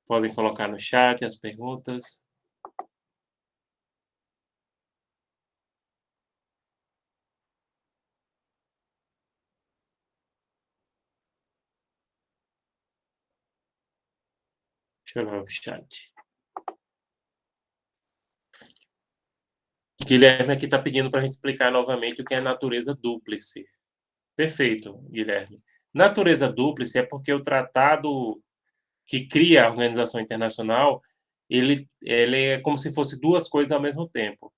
Podem colocar no chat as perguntas. Deixa eu olhar o chat. Guilherme aqui está pedindo para a gente explicar novamente o que é natureza dúplice. Perfeito, Guilherme. Natureza dúplice é porque o tratado que cria a organização internacional, ele é como se fosse duas coisas ao mesmo tempo.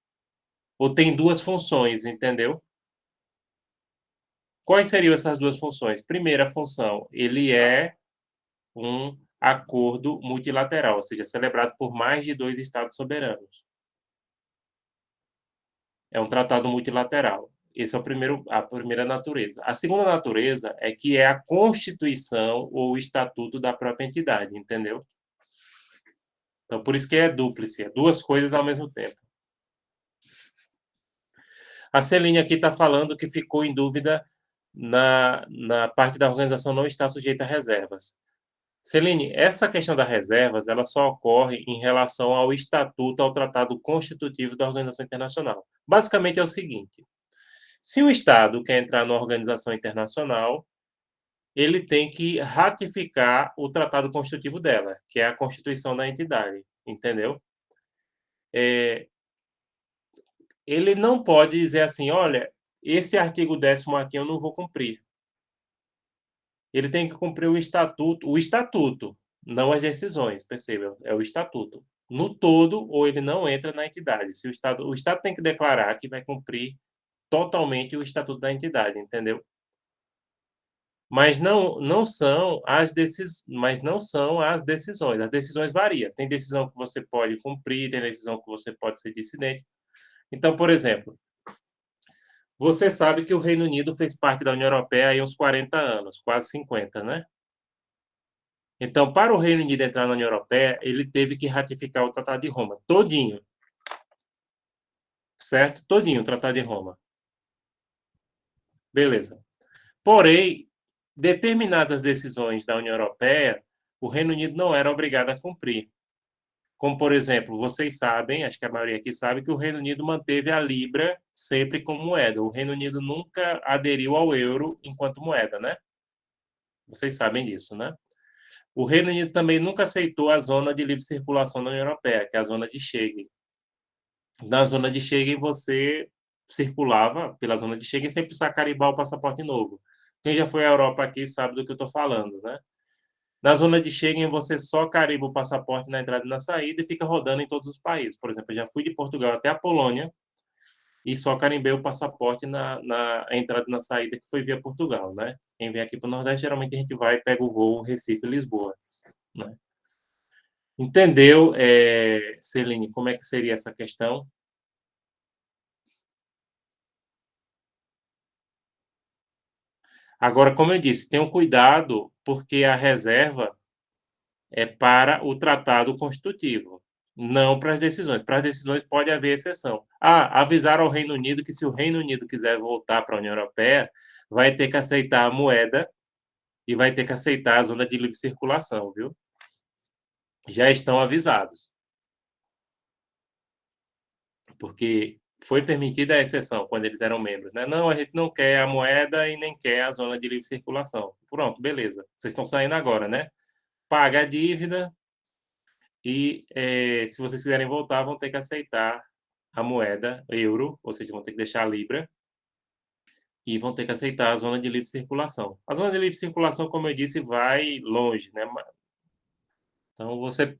Ou tem duas funções, entendeu? Quais seriam essas duas funções? Primeira função, ele é um acordo multilateral, ou seja, celebrado por mais de 2 estados soberanos. É um tratado multilateral. Esse é a primeira natureza. A segunda natureza é que é a constituição ou o estatuto da própria entidade, entendeu? Então, por isso que é dúplice, é duas coisas ao mesmo tempo. A Celine aqui está falando que ficou em dúvida na parte da organização não estar sujeita a reservas. Celine, essa questão das reservas, ela só ocorre em relação ao estatuto, ao tratado constitutivo da Organização Internacional. Basicamente é o seguinte: se o Estado quer entrar na organização internacional, ele tem que ratificar o tratado constitutivo dela, que é a Constituição da entidade, entendeu? Ele não pode dizer assim, olha, esse artigo 10º aqui eu não vou cumprir. Ele tem que cumprir o estatuto, não as decisões, perceba, é o estatuto. No todo, ou ele não entra na entidade. Se o Estado tem que declarar que vai cumprir totalmente o estatuto da entidade, entendeu? Mas não são as decisões. As decisões variam. Tem decisão que você pode cumprir, tem decisão que você pode ser dissidente. Então, por exemplo, você sabe que o Reino Unido fez parte da União Europeia há uns 40 anos, quase 50, né? Então, para o Reino Unido entrar na União Europeia, ele teve que ratificar o Tratado de Roma, todinho. Certo? Todinho, o Tratado de Roma. Beleza. Porém, determinadas decisões da União Europeia, o Reino Unido não era obrigado a cumprir. Como, por exemplo, vocês sabem, acho que a maioria aqui sabe, que o Reino Unido manteve a Libra sempre como moeda. O Reino Unido nunca aderiu ao euro enquanto moeda, né? Vocês sabem disso, né? O Reino Unido também nunca aceitou a zona de livre circulação da União Europeia, que é a zona de Schengen. Na zona de Schengen, você circulava pela zona de Schengen sem precisar carimbar o passaporte novo. Quem já foi à Europa aqui sabe do que eu estou falando, né? Na zona de Schengen, você só carimba o passaporte na entrada e na saída e fica rodando em todos os países. Por exemplo, eu já fui de Portugal até a Polônia e só carimbei o passaporte na entrada e na saída, que foi via Portugal, né? Quem vem aqui para o Nordeste, geralmente a gente vai e pega o voo Recife-Lisboa, né? Entendeu, Celine, como é que seria essa questão? Agora, como eu disse, tenham cuidado, porque a reserva é para o tratado constitutivo, não para as decisões. Para as decisões pode haver exceção. Avisar ao Reino Unido que se o Reino Unido quiser voltar para a União Europeia, vai ter que aceitar a moeda e vai ter que aceitar a zona de livre circulação, viu? Já estão avisados. Porque foi permitida a exceção quando eles eram membros, né? Não, a gente não quer a moeda e nem quer a zona de livre circulação. Pronto, beleza. Vocês estão saindo agora, né? Paga a dívida e, se vocês quiserem voltar, vão ter que aceitar a moeda euro, ou seja, vão ter que deixar a libra e vão ter que aceitar a zona de livre circulação. A zona de livre circulação, como eu disse, vai longe, né? Então, você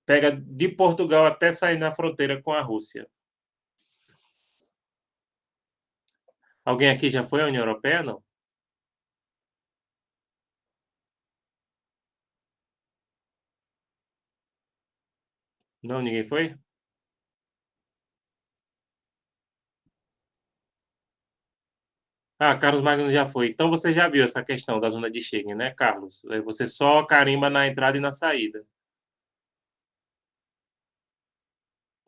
pega de Portugal até sair na fronteira com a Rússia. Alguém aqui já foi à União Europeia, não? Não, ninguém foi? Carlos Magno já foi. Então você já viu essa questão da zona de Schengen, né, Carlos? Você só carimba na entrada e na saída.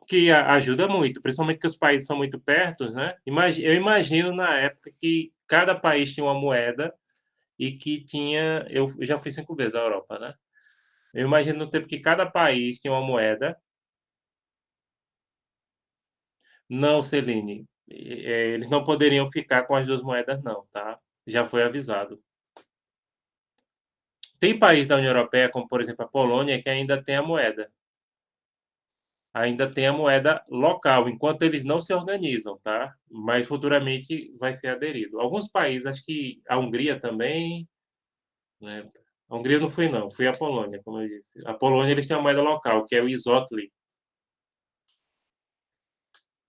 Que ajuda muito, principalmente que os países são muito perto, né? Eu imagino na época que cada país tinha uma moeda e que tinha. Eu já fui 5 vezes à Europa, né? Eu imagino no tempo que cada país tinha uma moeda. Não, Celine, eles não poderiam ficar com as duas moedas, não, tá? Já foi avisado. Tem país da União Europeia, como por exemplo a Polônia, que ainda tem a moeda. Ainda tem a moeda local, enquanto eles não se organizam, tá? Mas futuramente vai ser aderido. Alguns países, acho que a Hungria também, né? A Hungria não fui, não. Fui a Polônia, como eu disse. A Polônia, eles têm a moeda local, que é o zloty.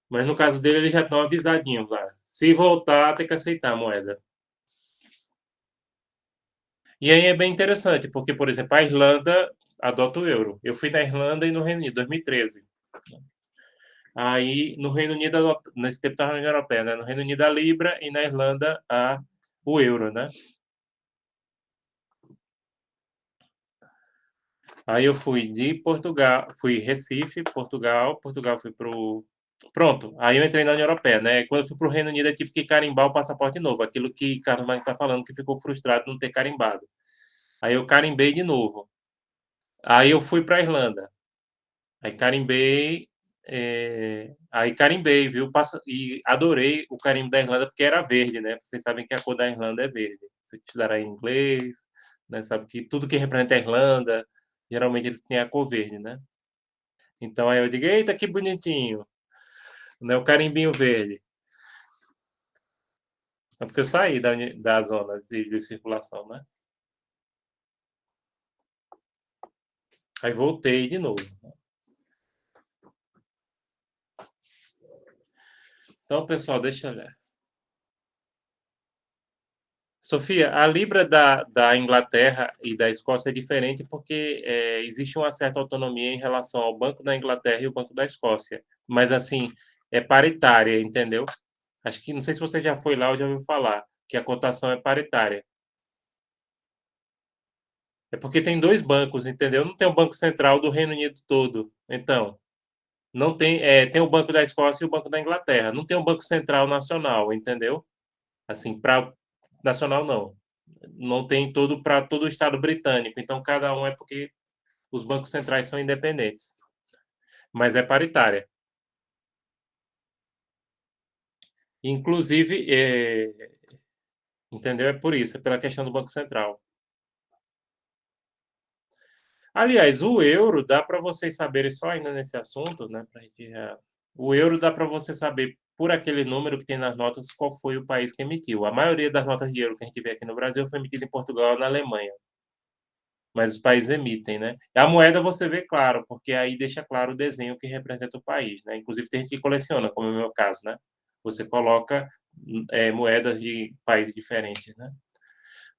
Mas no caso dele, eles já estão avisadinhos lá. Se voltar, tem que aceitar a moeda. E aí é bem interessante, porque, por exemplo, a Irlanda adota o euro. Eu fui na Irlanda e no Reino Unido, 2013. Aí, no Reino Unido, nesse tempo estava na União Europeia, né? No Reino Unido, a Libra e na Irlanda, o euro, né? Aí eu fui de Portugal, fui Recife, Portugal, Portugal fui pro. Pronto, aí eu entrei na União Europeia, né? Quando eu fui pro Reino Unido, eu tive que carimbar o passaporte novo, aquilo que Carlos Magno está falando, que ficou frustrado de não ter carimbado. Aí eu carimbei de novo. Aí eu fui para Irlanda. Aí carimbei, aí carimbei, viu? E adorei o carimbo da Irlanda porque era verde, né? Vocês sabem que a cor da Irlanda é verde. Você que estudará em inglês, né? Sabe que tudo que representa a Irlanda, geralmente eles têm a cor verde, né? Então aí eu digo, eita, que bonitinho, né? O carimbinho verde. É porque eu saí da zona de circulação, né? Aí voltei de novo. Então, pessoal, deixa eu olhar. Sofia, a libra da Inglaterra e da Escócia é diferente porque existe uma certa autonomia em relação ao Banco da Inglaterra e o Banco da Escócia. Mas, assim, é paritária, entendeu? Acho que, não sei se você já foi lá ou já ouviu falar, que a cotação é paritária. É porque tem dois bancos, entendeu? Não tem o Banco Central do Reino Unido todo. Então, não tem, tem o Banco da Escócia e o Banco da Inglaterra. Não tem um Banco Central nacional, entendeu? Assim, para nacional não. Não tem todo para todo o Estado britânico. Então, cada um é porque os bancos centrais são independentes. Mas é paritária. Inclusive, entendeu? É por isso, é pela questão do Banco Central. Aliás, o euro dá para vocês saberem só ainda nesse assunto, né? O euro dá para você saber por aquele número que tem nas notas qual foi o país que emitiu. A maioria das notas de euro que a gente vê aqui no Brasil foi emitida em Portugal e na Alemanha. Mas os países emitem, né? A moeda você vê claro, porque aí deixa claro o desenho que representa o país, né? Inclusive tem gente que coleciona, como é o meu caso, né? Você coloca moedas de países diferentes, né?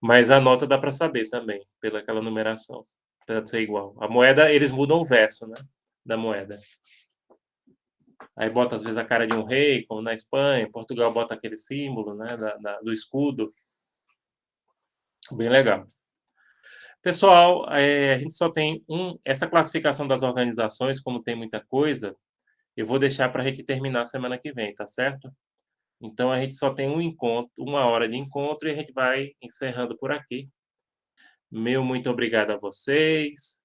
Mas a nota dá para saber também, pela aquela numeração, para ser igual. A moeda, eles mudam o verso, né? Da moeda. Aí bota às vezes a cara de um rei, como na Espanha, em Portugal bota aquele símbolo, né? Do escudo. Bem legal. Pessoal, a gente só tem essa classificação das organizações, como tem muita coisa, eu vou deixar para a gente terminar semana que vem, tá certo? Então a gente só tem um encontro, uma hora de encontro e a gente vai encerrando por aqui. Meu muito obrigado a vocês.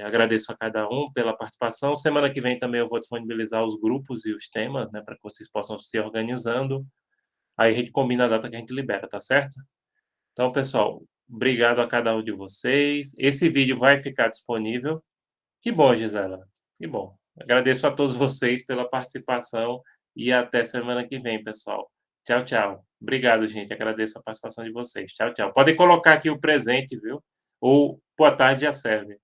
Agradeço a cada um pela participação. Semana que vem também eu vou disponibilizar os grupos e os temas, né, para que vocês possam se organizando. Aí a gente combina a data que a gente libera, tá certo? Então, pessoal, obrigado a cada um de vocês. Esse vídeo vai ficar disponível. Que bom, Gisela. Que bom. Agradeço a todos vocês pela participação e até semana que vem, pessoal. Tchau, tchau. Obrigado, gente. Agradeço a participação de vocês. Tchau, tchau. Podem colocar aqui o presente, viu? Ou boa tarde já serve.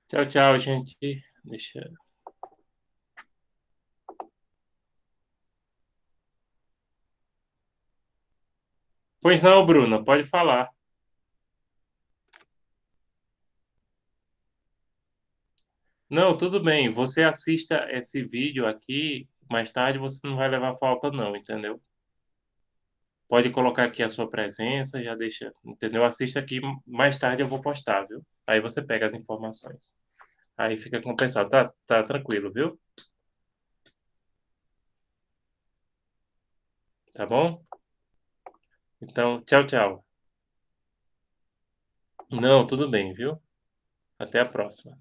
Tchau, tchau, gente. Deixa Pois não, Bruna, pode falar. Não, tudo bem. Você assista esse vídeo aqui, mais tarde você não vai levar falta, não, entendeu? Pode colocar aqui a sua presença, já deixa, entendeu? Assista aqui, mais tarde eu vou postar, viu? Aí você pega as informações. Aí fica compensado. Tá tranquilo, viu? Tá bom? Então, tchau, tchau. Não, tudo bem, viu? Até a próxima.